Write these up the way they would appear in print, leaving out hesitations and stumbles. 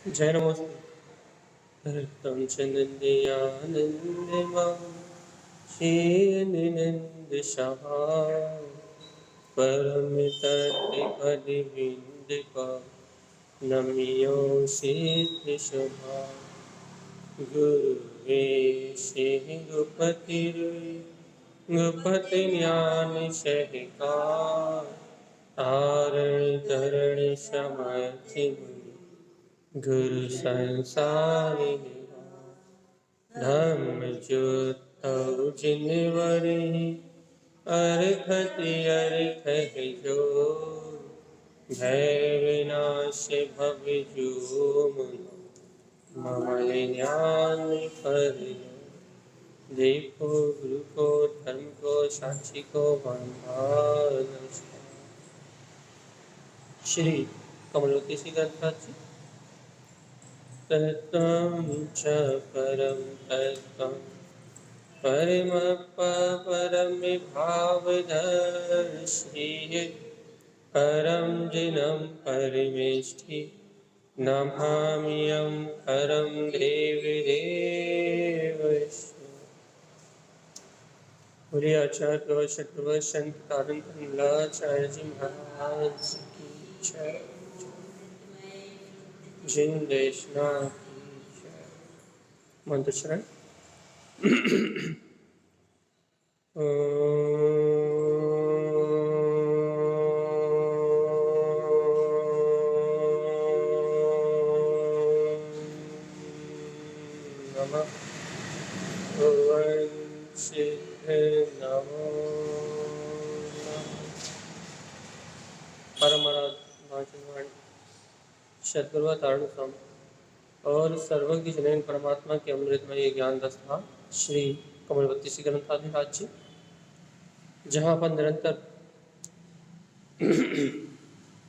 जय नमोस्तु। हरतं च नन्द्यानन्दमां श्रीनिनन्दशः परमितटिपदिविन्दका नम्यो सिद्धिशुभा गुरुवे गुपतिज्ञानशहिकार तारण समर्थिनि गुरु संसारि धम्मजुतौ जिनवरि अरखति अरखहि जोर भय विनाश भवजो मम ज्ञान पर देखो गुरु को धर्म को साक्षी को वंदना। श्री कमलवती श्री ग्रंथराज जी। तत्त्वं च परं तत्त्वं परमपरमिभावदर्शि परं जिनं परमेष्ठि नमाम्यहं परं देवि देवस्य। बोलिए आचार्य प्रवचन संत कारण कमलाचार्य जी महाराज की जय। जिन देशना की जय। मंत्र शरण। नमः भगवान् सिद्ध नमो परमराज सद्गुरु तारण स्वामी और सर्वज्ञ जनैन परमात्मा के अमृतमय ज्ञान दस्ता श्री कमलवती श्री ग्रंथाधिराज जी, जहाँ अपन निरंतर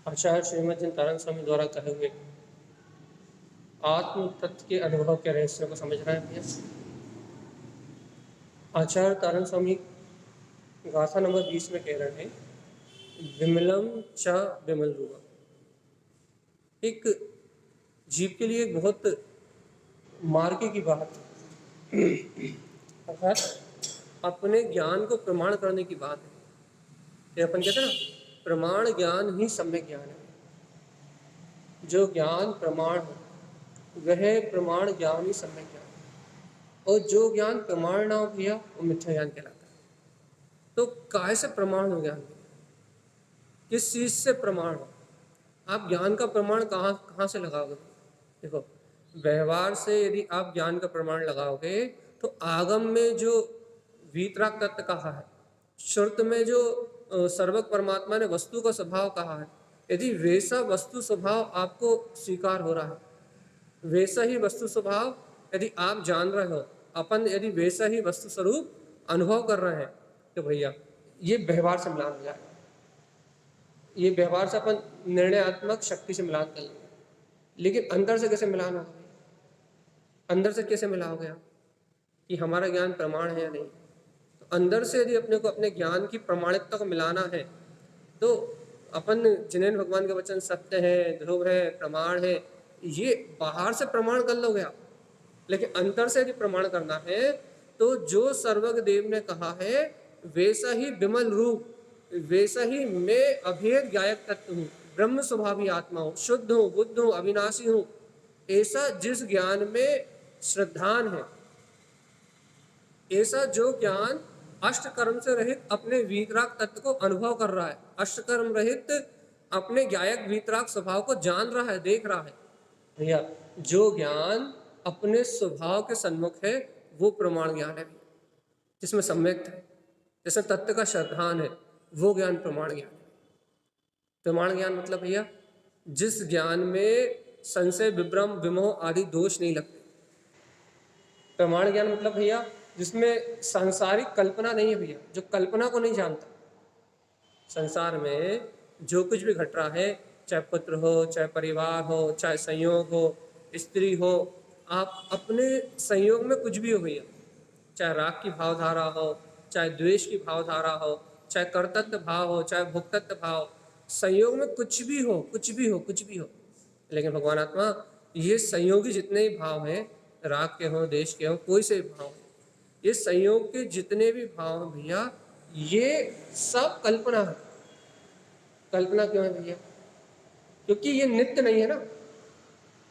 आचार्य श्रीमद जिन तारण स्वामी द्वारा कहे हुए आत्म तत्व के अनुभव के रहस्य को समझ रहे हैं। आचार्य तारण स्वामी गाथा नंबर 20 में कह रहे हैं, विमलम च विमल रूपा। एक जीव के लिए बहुत मार्ग की बात अर्थात अपने ज्ञान को प्रमाण करने की बात है। ये अपन कहते हैं ना, प्रमाण ज्ञान ही सम्यक ज्ञान है। जो ज्ञान प्रमाण है वह प्रमाण ज्ञान ही सम्यक ज्ञान है, और जो ज्ञान प्रमाण ना हो भैया वो मिथ्या ज्ञान कहलाता है। तो काय से प्रमाण हो ज्ञान? किस चीज से प्रमाण हो? आप ज्ञान का प्रमाण कहाँ से लगाओगे? देखो, व्यवहार से यदि आप ज्ञान का प्रमाण लगाओगे तो आगम में जो वीतराग तत्व कहा है, श्रुत में जो सर्वक परमात्मा ने वस्तु का स्वभाव कहा है, यदि वैसा वस्तु स्वभाव आपको स्वीकार हो रहा है, वैसा ही वस्तु स्वभाव यदि आप जान रहे हो, अपन यदि वैसा ही वस्तु स्वरूप अनुभव कर रहे हैं, तो भैया ये व्यवहार से मिलान हो जाएगा। ये व्यवहार से अपन निर्णयात्मक शक्ति से मिलान कर लेंगे, लेकिन अंदर से कैसे मिलान होगा? अंदर से कैसे मिला हो गया कि हमारा ज्ञान प्रमाण है या नहीं? तो अंदर से यदि अपने को अपने ज्ञान की प्रमाणिकता को मिलाना है तो अपन जिन्हें भगवान के वचन सत्य है, ध्रुव है, प्रमाण है, ये बाहर से प्रमाण कर लोगे आप, लेकिन अंतर से यदि प्रमाण करना है तो जो सर्वज्ञ देव ने कहा है वैसा ही विमल रूप, वैसा ही मैं अभेद गायक तत्व हूँ, ब्रह्म स्वभावी आत्मा हूँ, शुद्ध हूँ, बुद्ध हूँ, अविनाशी हूँ, ऐसा जिस ज्ञान में श्रद्धान है, ऐसा जो ज्ञान अष्टकर्म से रहित अपने वीतराग तत्व को अनुभव कर रहा है, अष्टकर्म रहित अपने ज्ञायक वीतराग स्वभाव को जान रहा है, देख रहा है, भैया जो ज्ञान अपने स्वभाव के सन्मुख है वो प्रमाण ज्ञान है, जिसमें सम्यक है, जैसे तत्व का श्रद्धान है, वो ज्ञान प्रमाण ज्ञान है। प्रमाण ज्ञान मतलब भैया जिस ज्ञान में संशय, विभ्रम, विमोह आदि दोष नहीं लगते। प्रमाण ज्ञान मतलब भैया जिसमें सांसारिक कल्पना नहीं है, भैया जो कल्पना को नहीं जानता। संसार में जो कुछ भी घट रहा है, चाहे पुत्र हो, चाहे परिवार हो, चाहे संयोग हो, स्त्री हो, आप अपने संयोग में कुछ भी हो भैया, चाहे राग की भावधारा हो, चाहे द्वेष की भावधारा हो, चाहे कर्तव्य भाव हो, चाहे भोक्तत्व भाव, संयोग में कुछ भी हो, कुछ भी हो, कुछ भी हो, लेकिन भगवान आत्मा ये संयोगी जितने भी भाव हैं, राग के हों, देश के हों, कोई से भी भाव, ये संयोग के जितने भी भाव हैं भैया, ये सब कल्पना है। कल्पना क्यों है भैया? क्योंकि ये नित्य नहीं है ना,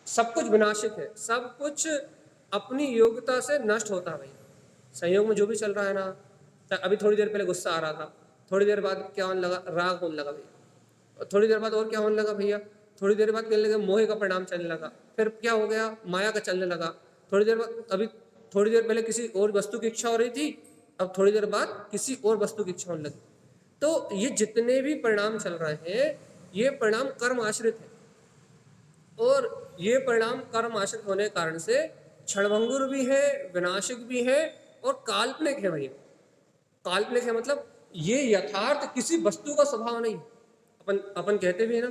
सब कुछ विनाशिक है, सब कुछ अपनी योग्यता से नष्ट होता है भैया। संयोग में जो भी चल रहा है ना, अभी थोड़ी देर पहले गुस्सा आ रहा था, थोड़ी देर बाद क्या होने लगा, राग होने लगा भैया, और थोड़ी देर बाद और क्या होने लगा भैया, थोड़ी देर बाद कहने लगे मोह का परिणाम चलने लगा, फिर क्या हो गया, माया का चलने लगा, थोड़ी देर बाद, अभी थोड़ी देर पहले किसी और वस्तु की इच्छा हो रही थी, अब थोड़ी देर बाद किसी और वस्तु की इच्छा होने लगी। तो ये जितने भी परिणाम चल रहे हैं, ये परिणाम कर्म आश्रित है, और ये परिणाम कर्म आश्रित होने के कारण से क्षणभंगुर भी है, विनाशिक भी है, और काल्पनिक है भैया। काल्पनिक है मतलब ये यथार्थ किसी वस्तु का स्वभाव नहीं। अपन अपन कहते भी है ना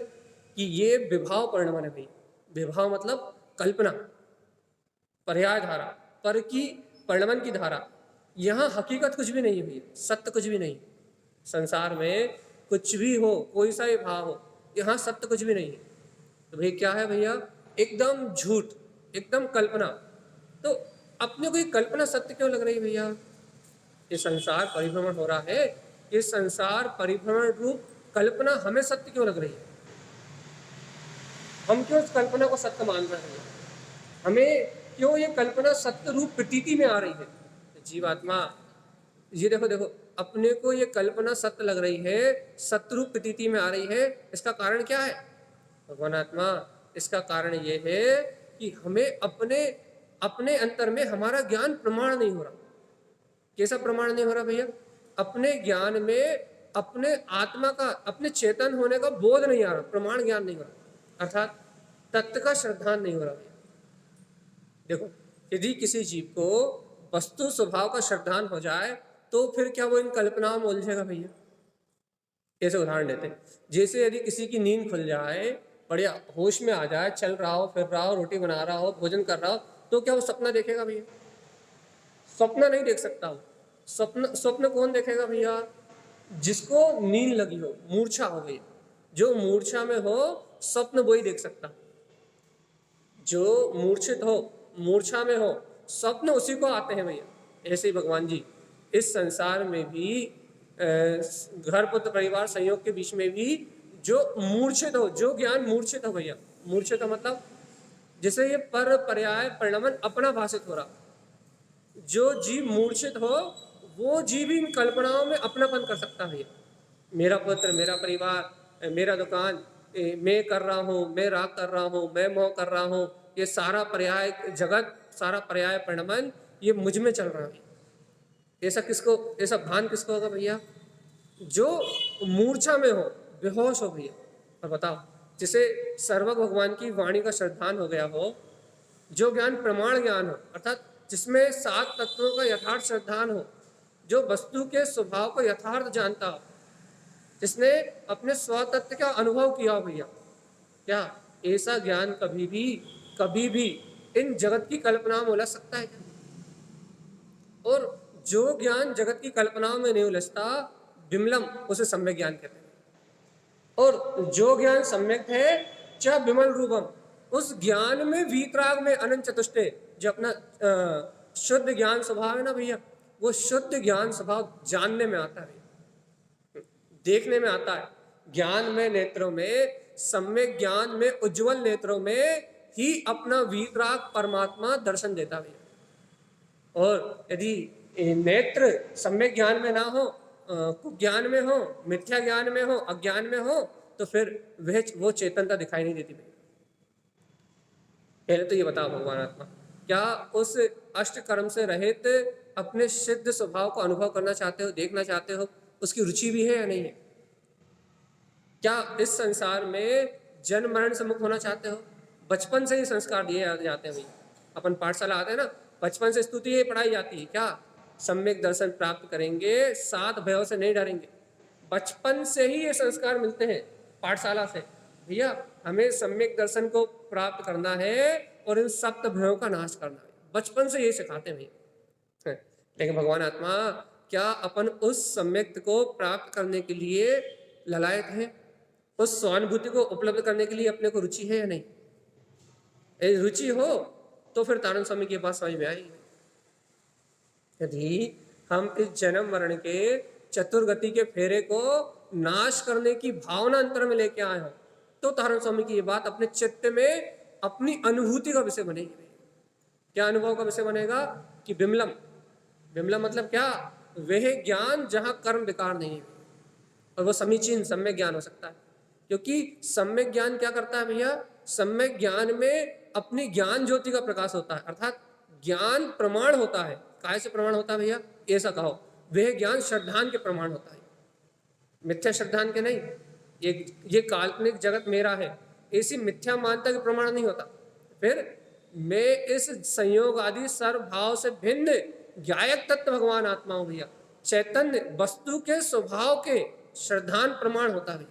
कि ये विभाव परिणमन है भैया। विभाव मतलब कल्पना, पर्याय धारा, पर की परिणमन की धारा। यहाँ हकीकत कुछ भी नहीं है भैया, सत्य कुछ भी नहीं। संसार में कुछ भी हो, कोई सा भी भाव हो, यहाँ सत्य कुछ भी नहीं है। तो भैया क्या है भैया, एकदम झूठ, एकदम कल्पना। तो अपने को ये कल्पना सत्य क्यों लग रही है भैया? ये संसार परिभ्रमण हो रहा है, ये संसार परिभ्रमण रूप कल्पना हमें सत्य क्यों लग रही है? हम क्यों इस कल्पना को सत्य मान रहे हैं? हमें क्यों ये कल्पना सत्य रूप प्रतीति में आ रही है? जीवात्मा, ये देखो देखो, अपने को ये कल्पना सत्य लग रही है, सत्य रूप प्रतीति में आ रही है। इसका कारण क्या है भगवान आत्मा? इसका कारण ये है कि हमें अपने अपने अंतर में हमारा ज्ञान प्रमाण नहीं हो रहा। कैसा प्रमाण नहीं हो रहा भैया? अपने ज्ञान में अपने आत्मा का, अपने चेतन होने का बोध नहीं आ रहा, प्रमाण ज्ञान नहीं हो रहा, अर्थात तत्व का श्रद्धान नहीं हो रहा भैया। देखो, यदि किसी जीव को वस्तु स्वभाव का श्रद्धान हो जाए तो फिर क्या वो इन कल्पनाओं में उलझेगा भैया? कैसे उदाहरण देते हैं, जैसे यदि किसी की नींद खुल जाए, बढ़िया होश में आ जाए, चल रहा हो, फिर रहा हो, रोटी बना रहा हो, भोजन कर रहा हो, तो क्या वो सपना देखेगा भैया? सपना नहीं देख सकता वो। स्वप्न कौन देखेगा भैया? जिसको नींद लगी हो, मूर्छा हो गई, जो मूर्छा में हो, स्वप्न वही देख सकता। जो मूर्छित हो, मूर्छा में हो, स्वप्न उसी को आते हैं भैया। ऐसे ही भगवान जी इस संसार में भी, घर पुत्र परिवार संयोग के बीच में भी जो मूर्छित हो, जो ज्ञान मूर्छित हो भैया, मूर्छित हो मतलब जैसे ये पर पर्याय परिणमन अपना भाषित हो रहा, जो जीव मूर्छित हो वो जीव इन कल्पनाओं में अपनापन कर सकता है। मेरा पुत्र, मेरा परिवार, मेरा दुकान, मैं कर रहा हूँ, मैं राग कर रहा हूँ, मैं मोह कर रहा हूँ, ये सारा पर्याय जगत, सारा पर्याय परिणमन ये मुझ में चल रहा है। ऐसा किसको, ऐसा भान किसको होगा भैया? जो मूर्छा में हो, बेहोश हो भैया। और बताओ, जिसे सर्वज्ञ भगवान की वाणी का श्रद्धान हो गया हो, जो ज्ञान प्रमाण ज्ञान हो, अर्थात जिसमें 7 तत्वों का यथार्थ श्रद्धान हो, जो वस्तु के स्वभाव को यथार्थ जानता हो, जिसने अपने स्वतत्व का अनुभव किया हो भैया, क्या ऐसा ज्ञान कभी भी इन जगत की कल्पनाओं में उलझ सकता है क्या? और जो ज्ञान जगत की कल्पनाओं में नहीं उलझता, विमलम, उसे सम्यक ज्ञान कहते हैं। और जो ज्ञान सम्यक है, च विमल रूपम, उस ज्ञान में वीतराग में अनंत चतुष्टय, जो अपना शुद्ध ज्ञान स्वभाव है ना भैया, वो शुद्ध ज्ञान स्वभाव जानने में आता है, देखने में आता है। ज्ञान में नेत्रों में, सम्यक ज्ञान में उज्जवल नेत्रों में ही अपना वीतराग परमात्मा दर्शन देता है। और यदि नेत्र सम्यक ज्ञान में ना हो, कुज्ञान में हो, मिथ्या ज्ञान में हो, अज्ञान में हो, तो फिर वो चेतनता दिखाई नहीं देती। पहले तो ये बताओ भगवान आत्मा, क्या उस अष्ट कर्म से रहित अपने सिद्ध स्वभाव को अनुभव करना चाहते हो, देखना चाहते हो? उसकी रुचि भी है या नहीं है? क्या इस संसार में जन्म मरण से मुक्त होना चाहते हो? बचपन से ही संस्कार दिए जाते हैं भैया। अपन पाठशाला आते हैं ना, बचपन से स्तुति पढ़ाई जाती है, क्या सम्यक दर्शन प्राप्त करेंगे, 7 भयों से नहीं डरेंगे। बचपन से ही ये संस्कार मिलते हैं पाठशाला से, भैया हमें सम्यक दर्शन को प्राप्त करना है और इन 7 भयों का नाश करना है। बचपन से ये सिखाते हैं भैया। लेकिन भगवान आत्मा, क्या अपन उस सम्यक को प्राप्त करने के लिए ललायत हैं? उस स्वानुभूति को उपलब्ध करने के लिए अपने को रुचि है या नहीं? यदि रुचि हो तो फिर तारण स्वामी की बात समझ में आएगी। यदि हम इस जन्म मरण के चतुर्गति के फेरे को नाश करने की भावना अंतर में लेके आए हो तो तारण स्वामी की ये बात अपने चित्त में अपनी अनुभूति का विषय बनेगी। क्या अनुभव का विषय बनेगा कि विमलम, विमलम मतलब क्या, वह ज्ञान जहां कर्म विकार नहीं है, और वो समीचीन सम्यक ज्ञान हो सकता है। क्योंकि सम्यक ज्ञान क्या करता है भैया, सम्यक ज्ञान में अपनी ज्ञान ज्योति का प्रकाश होता है, अर्थात ज्ञान प्रमाण होता है। काय से प्रमाण होता है भैया, ऐसा कहो, वह ज्ञान श्रद्धान के प्रमाण होता है, मिथ्या श्रद्धान के नहीं। ये काल्पनिक जगत मेरा है ऐसी मिथ्या मानता के प्रमाण नहीं होता। फिर मैं इस संयोग आदि सर्वभाव से भिन्न ज्ञायक तत्व भगवान आत्मा हूं भैया, चैतन्य वस्तु के स्वभाव के श्रद्धान प्रमाण होता है।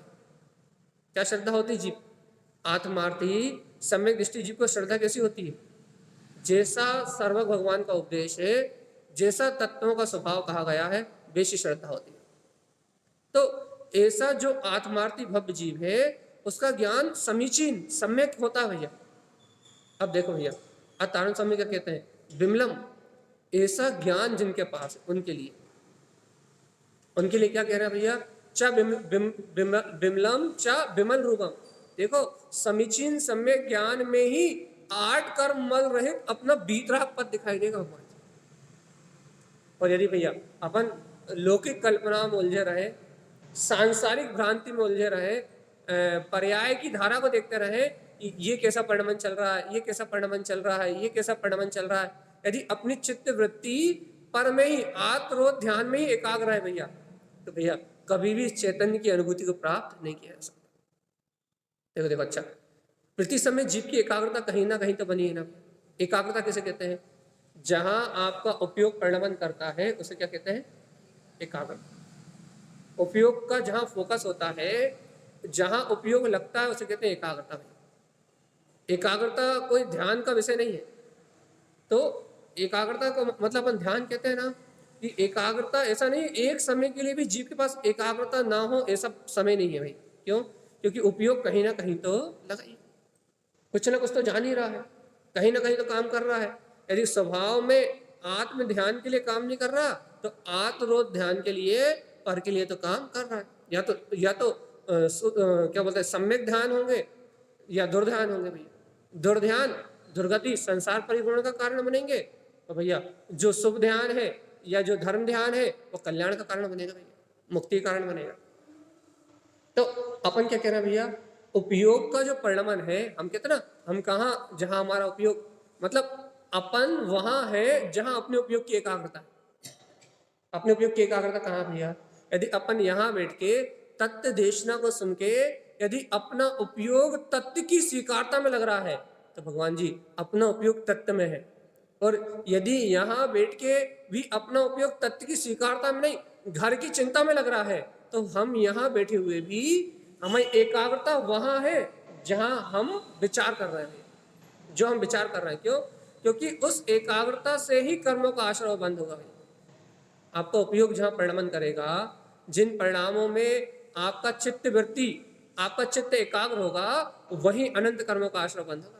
क्या श्रद्धा होती जीव, आत्मार्थी सम्यक दृष्टि जीव को श्रद्धा कैसी होती है, जैसा सर्वक भगवान का उपदेश है, जैसा तत्वों का स्वभाव कहा गया है, वैसी श्रद्धा होती है। तो ऐसा जो आत्मार्थी भव्य जीव है उसका ज्ञान समीचीन सम्यक होता है भैया। अब देखो भैया, तारण स्वामी क्या कहते हैं, विमलम, ऐसा ज्ञान जिनके पास उनके लिए क्या कह रहे हैं भैया, चा विमलम चा विमल रूपम। देखो समीचीन सम्यक ज्ञान में ही 8 कर्म मल रहित अपना बीतराग पद दिखाई देगा भगवान। और यदि भैया अपन लौकिक कल्पना में उलझे रहे, सांसारिक भ्रांति में उलझे रहे, पर्याय की धारा को देखते रहे, ये कैसा परिणमन चल रहा है, ये कैसा परिणमन चल रहा है, ये कैसा परिणमन चल रहा है, यदि अपनी चित्त वृत्ति पर में ही आत्मरोध ध्यान में ही एकाग्र है भैया, तो भैया कभी भी चैतन्य की अनुभूति को प्राप्त नहीं किया जा सकता। देखो देखो, अच्छा, प्रति समय जीव की एकाग्रता कहीं ना कहीं तो बनी है ना। एकाग्रता किसे कहते हैं, जहां आपका उपयोग परिणमन करता है उसे क्या कहते हैं, एकाग्रता। उपयोग का जहां फोकस होता है, जहां उपयोग लगता है उसे कहते हैं एकाग्रता। एकाग्रता कोई ध्यान का विषय नहीं है। तो एकाग्रता को मतलब अपन ध्यान कहते हैं ना, कि एकाग्रता ऐसा नहीं, एक समय के लिए भी जीव के पास एकाग्रता ना हो ऐसा समय नहीं है भाई। क्यों, क्योंकि उपयोग कहीं ना कहीं तो लगा ही, कुछ ना कुछ तो जान ही रहा है, कहीं ना कहीं तो काम कर रहा है। यदि स्वभाव में आत्म ध्यान के लिए काम नहीं कर रहा तो आत्मरोध ध्यान के लिए, पर के लिए तो काम कर रहा है। या तो क्या बोलते हैं, सम्यक ध्यान होंगे या दुर्ध्यान होंगे भैया। दुर्ध्यान दुर्गति संसार परिपूर्ण का कारण बनेंगे, तो भैया जो शुभ ध्यान है या जो धर्म ध्यान है वो कल्याण का कारण बनेगा भैया, मुक्ति का कारण बनेगा। तो अपन क्या कह रहे हैं भैया, उपयोग का जो परिणमन है, हम कहते ना, हम कहाँ, जहां हमारा उपयोग, मतलब अपन वहां है जहां अपने उपयोग की एकाग्रता है। अपने उपयोग की एकाग्रता कहाँ भैया, यदि अपन यहाँ बैठ के तत्व देशना को सुन के यदि अपना उपयोग तत्व की स्वीकारता में लग रहा है तो भगवान जी अपना उपयोग तत्व में है। और यदि यहाँ बैठ के भी अपना उपयोग तत्व की स्वीकारता में नहीं, घर की चिंता में लग रहा है, तो हम यहाँ बैठे हुए भी हमारी एकाग्रता वहाँ है जहाँ हम विचार कर रहे हैं, जो हम विचार कर रहे हैं। क्यों, क्योंकि उस एकाग्रता से ही कर्मों का आश्रय बंद होगा। आपका उपयोग जहाँ परिणमन करेगा, जिन परिणामों में आपका चित्त वृत्ति, आपका चित्त एकाग्र होगा, वही अनंत कर्मों का आश्रय बंद होगा।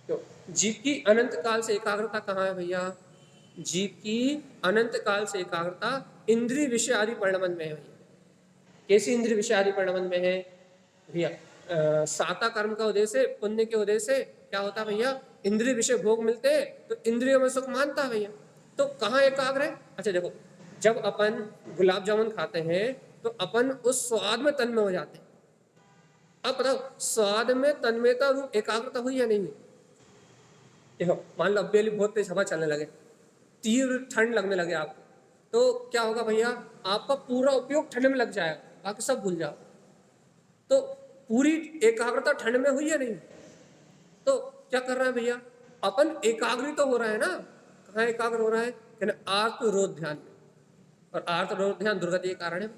तो जीव की अनंत काल से एकाग्रता कहाँ है भैया, जीव की अनंत काल से एकाग्रता इंद्रिय विषय आदि परिणमन में है भैया। कैसी इंद्रिय विषय आदि परिणमन में है भैया, साता कर्म का उदय से, पुण्य के उदय से क्या होता है भैया, इंद्रिय विषय भोग मिलते हैं तो इंद्रियों में सुख मानता है भैया। तो कहाँ एकाग्र है, अच्छा देखो, जब अपन गुलाब जामुन खाते हैं तो अपन उस स्वाद में तन्मय हो जाते हैं। अब बताओ, स्वाद में तन्मयता रूप एकाग्रता हुई या नहीं? देखो, मान लो अभी बहुत तेज हवा चलने लगे, तीव्र ठंड लगने लगे आपको, तो क्या होगा भैया, आपका पूरा उपयोग ठंड में लग जाएगा, बाकी सब भूल जाओ। तो पूरी एकाग्रता ठंड में हुई या नहीं? तो क्या कर रहा है भैया, अपन एकाग्रित तो हो रहा है ना। कहाँ एकाग्र हो रहा है, आत्मरोध ध्यान में, और आत्मरोध ध्यान दुर्गति के कारण है।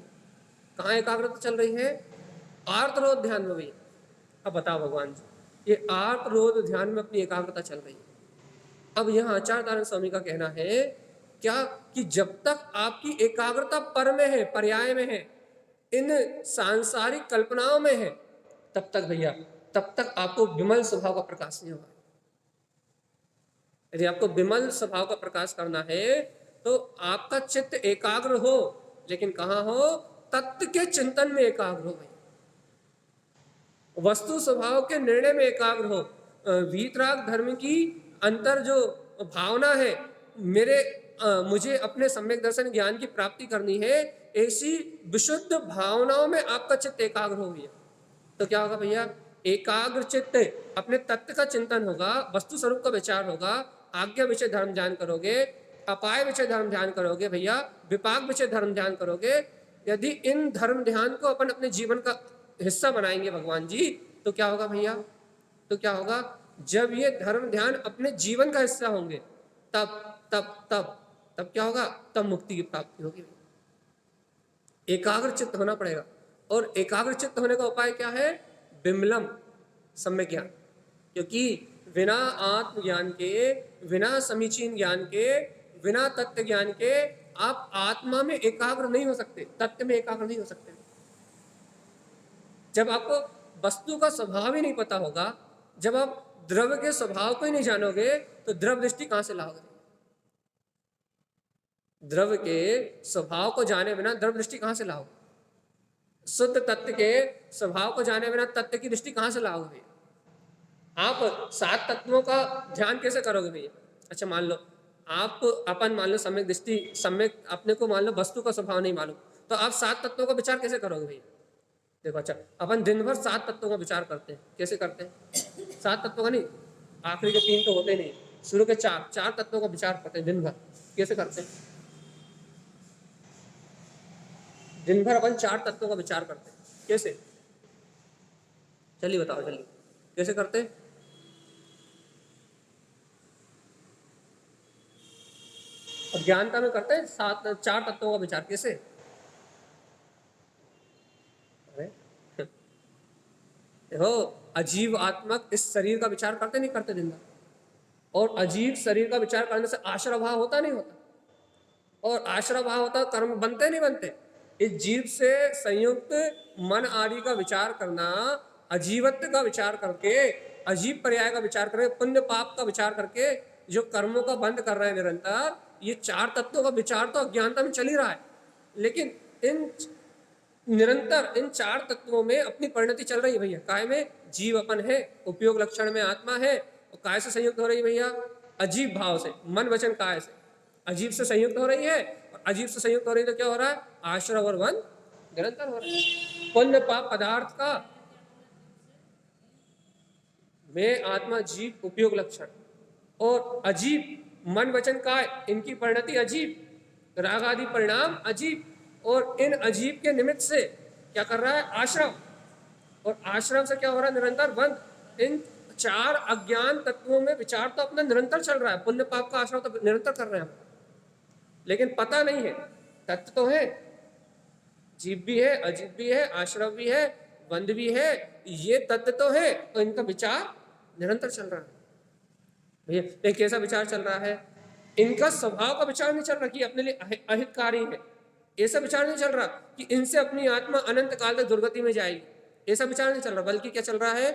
कहाँ एकाग्रता चल रही है, आत्मरोध ध्यान में भैया। अब बताओ भगवान जी, ये आत्मरोध ध्यान में अपनी एकाग्रता चल रही है। अब यहाँ आचार्य तारण स्वामी का कहना है क्या, कि जब तक आपकी एकाग्रता पर में है, पर्याय में है, इन सांसारिक कल्पनाओं में है, तब तक भैया तब तक आपको विमल स्वभाव का प्रकाश नहीं होगा। यदि आपको विमल स्वभाव का प्रकाश करना है तो आपका चित्त एकाग्र हो, लेकिन कहाँ हो? तत्व के चिंतन में एकाग्र हो भाई, वस्तु स्वभाव के निर्णय में एकाग्र हो। वीतराग धर्म की अंतर जो भावना है, मुझे अपने सम्यक दर्शन ज्ञान की प्राप्ति करनी है, ऐसी विशुद्ध भावनाओं में आपका चित्त एकाग्र हो गया तो क्या होगा भैया? एकाग्र चित्त अपने तत्व का चिंतन होगा, वस्तु स्वरूप का विचार होगा, आज्ञा विषय धर्म ध्यान करोगे, अपाय विषय धर्म ध्यान करोगे भैया, विपाक विषय धर्म ध्यान करोगे। यदि इन धर्म ध्यान को अपन अपने जीवन का हिस्सा बनाएंगे भगवान जी, तो क्या होगा भैया? तो क्या होगा? जब ये धर्म ध्यान अपने जीवन का हिस्सा होंगे तब तब तब तब क्या होगा? तब मुक्ति की प्राप्ति होगी। एकाग्र चित्त होना पड़ेगा, और एकाग्र चित्त होने का उपाय क्या है? विमलम सम्यक ज्ञान। क्योंकि बिना आत्मज्ञान के, बिना समीचीन ज्ञान के, बिना तत्व ज्ञान के आप आत्मा में एकाग्र नहीं हो सकते, तत्व में एकाग्र नहीं हो सकते। जब आपको वस्तु का स्वभाव ही नहीं पता होगा, जब आप द्रव्य के स्वभाव को ही नहीं जानोगे, तो द्रव्य दृष्टि कहां से लाओगे? द्रव्य के स्वभाव को जाने बिना द्रव्य दृष्टि कहां से लाओगे? शुद्ध तत्व के स्वभाव को जाने बिना तत्व की दृष्टि कहां से लाओगे? आप 7 तत्वों का ध्यान कैसे करोगे भैया? अच्छा मान लो अपन मान लो सम्यक दृष्टि, सम्यक अपने को मान लो वस्तु का स्वभाव नहीं मालूम, तो आप 7 तत्वों का विचार कैसे करोगे भैया? देखो, अच्छा अपन दिन भर 7 तत्वों का विचार करते हैं, कैसे करते हैं? 7 तत्वों का नहीं, आखिरी के 3 तो होते नहीं, शुरू के 4 तत्वों का विचार करते हैं दिन भर। कैसे करते हैं? दिन भर अपन 4 तत्वों का विचार करते हैं, कैसे? चलिए बताओ जल्दी, कैसे करते हैं? अज्ञानता में करते हैं 4 तत्वों का विचार, कैसे? देखो, अजीव आत्मक इस शरीर का विचार करते नहीं करते दिन भर, और अजीब शरीर का विचार करने से आश्रय भाव होता नहीं होता, और आश्रय भाव होता कर्म बनते नहीं बनते। इस जीव से संयुक्त मन आदि का विचार करना, अजीवत्व का विचार करके, अजीब पर्याय का विचार करके, पुण्य पाप का विचार करके जो कर्मों का बंद कर रहे हैं निरंतर, ये 4 तत्वों का विचार तो अज्ञानता में चल ही रहा है। लेकिन निरंतर इन 4 तत्वों में अपनी परिणति चल रही है भैया। काय में? जीव अपन है, उपयोग लक्षण में आत्मा है, और काय से संयुक्त हो रही है भैया? अजीब भाव से, मन वचन काय से अजीब से संयुक्त हो रही है, और अजीब से संयुक्त हो रही है तो क्या हो रहा है? आश्रय और वन निरंतर हो रहा है। पुण्य पाप पदार्थ का में आत्मा, जीव, उपयोग लक्षण, और अजीब मन वचन काय, इनकी परिणति अजीब, राग आदि परिणाम अजीब, और इन अजीब के निमित्त से क्या कर रहा है? आश्रम, और आश्रम से क्या हो रहा है? निरंतर बंध। इन 4 अज्ञान तत्वों में विचार तो अपना निरंतर चल रहा है, पुण्य पाप का आश्रम तो निरंतर कर रहे हैं हम, लेकिन पता नहीं है। तत्व तो है, जीव भी है, अजीब भी है, आश्रम भी है, बंध भी है, ये तत्व तो है, तो इनका विचार निरंतर चल रहा है भैया। एक कैसा विचार चल रहा है? इनका स्वभाव का विचार नहीं चल रहा कि अपने लिए अहितकारी है, ऐसा विचार नहीं चल रहा कि इनसे अपनी आत्मा अनंत काल तक दुर्गति में जाएगी, ऐसा विचार नहीं चल रहा। बल्कि क्या चल रहा है?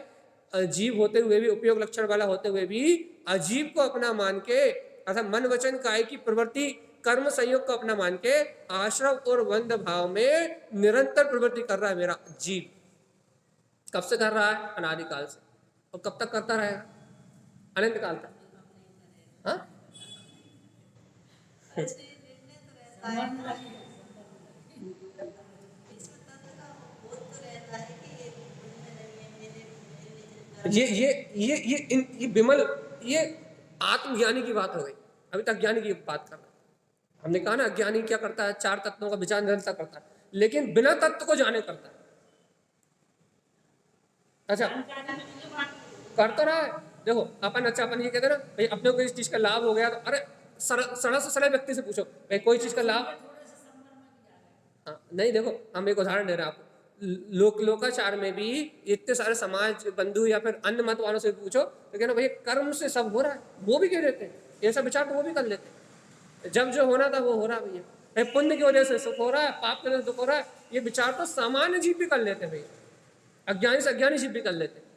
अजीब होते हुए भी, उपयोग लक्षण वाला होते हुए भी, अजीब को अपना मान के, अर्थात मन वचन काय की प्रवृत्ति कर्म संयोग को अपना मान के, आश्रव और बंध भाव में निरंतर प्रवृत्ति कर रहा है मेरा जीव। कब से कर रहा है? अनादिकाल से। और कब तक करता रहेगा? अनंत काल तक। हाँ, ये विमल, ये आत्मज्ञानी की बात हो गई। अभी तक ज्ञानी की बात कर रहा है। हमने कहा ना, अज्ञानी क्या करता है? 4 तत्वों का विचार निरंतर करता है, लेकिन बिना तत्व को जाने करता है। अच्छा, कर तो रहा है। देखो अपन, अच्छा अपन ये कहते हैं ना भाई, अपने को इस चीज का लाभ हो गया, तो अरे सरल से सरल व्यक्ति से पूछो भाई, कोई चीज का लाभ। हाँ, नहीं, देखो हम एक उदाहरण दे रहे हैं आपको। लोकाचार में भी इतने सारे समाज बंधु या फिर अन्य मत वालों से पूछो तो कहना भैया कर्म से सब हो रहा है, वो भी कह देते हैं। ऐसा विचार तो वो भी कर लेते हैं, जब जो होना था वो हो रहा है भैया। पुण्य की वजह से सुख हो रहा है, पाप की वजह से दुख हो रहा है, ये विचार तो सामान्य जीव भी कर लेते हैं भैया, अज्ञानी से अज्ञानी जीव भी कर लेते हैं।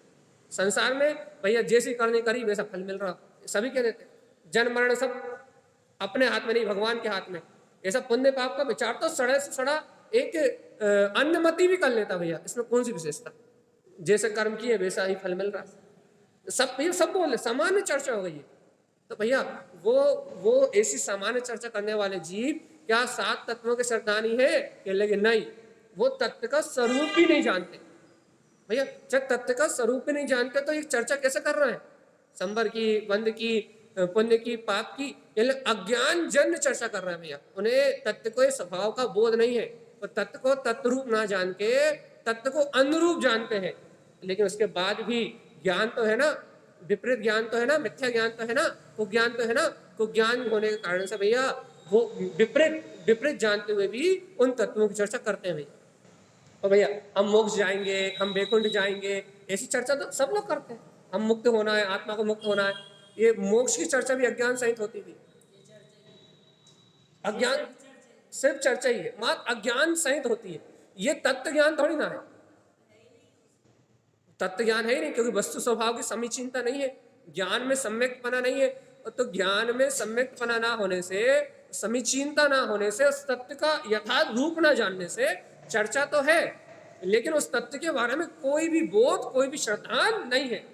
संसार में भैया जैसी करनी करी वैसा फल मिल रहा, सभी कह देते। जन्म मरण सब अपने हाथ में नहीं, भगवान के हाथ में। ऐसा पुण्य पाप का विचार तो सड़ा से सड़ा एक अन्नमति भी कर लेता भैया, इसमें कौन सी विशेषता। जैसे कर्म किए वैसा ही फल मिल रहा, सब भैया सब बोल रहे, सामान्य चर्चा हो गई है। तो भैया वो ऐसी सामान्य चर्चा करने वाले जीव क्या 7 तत्वों के श्रद्धानी है? लेकिन नहीं, वो तत्व का स्वरूप भी नहीं जानते भैया। जब तत्व का स्वरूप भी नहीं जानते तो ये चर्चा कैसे कर रहे हैं? संबर की, बंद की, पुण्य की, पाप की, ये लोग अज्ञान जन्य चर्चा कर रहे हैं भैया। उन्हें तत्व को स्वभाव का बोध नहीं है, और तत्व को तत्वरूप ना जान के तत्व को अनुरूप जानते हैं। लेकिन उसके बाद भी ज्ञान तो है ना, विपरीत ज्ञान तो है ना, मिथ्या ज्ञान तो है ना, कुज्ञान तो है ना। कुज्ञान होने के कारण से भैया वो विपरीत जानते हुए भी उन तत्वों की चर्चा करते हैं भैया। और भैया हम मोक्ष जाएंगे, हम वैकुंठ जाएंगे, ऐसी चर्चा तो सब लोग करते हैं। हम मुक्त होना है, आत्मा को मुक्त होना है, ये मोक्ष की चर्चा भी अज्ञान सहित होती थी। अज्ञान सिर्फ चर्चा ही है, मात्र अज्ञान सहित होती है। ये तत्व ज्ञान थोड़ी ना है, तत्व ज्ञान है ही नहीं, क्योंकि वस्तु स्वभाव की समीचीनता नहीं है, ज्ञान में सम्यकपना नहीं है। तो ज्ञान में सम्यकपना ना होने से, समीचीनता ना होने से, उस तत्व का यथार्थ रूप ना जानने से चर्चा तो है, लेकिन उस तत्व के बारे में कोई भी बोध, कोई भी श्रद्धा नहीं है।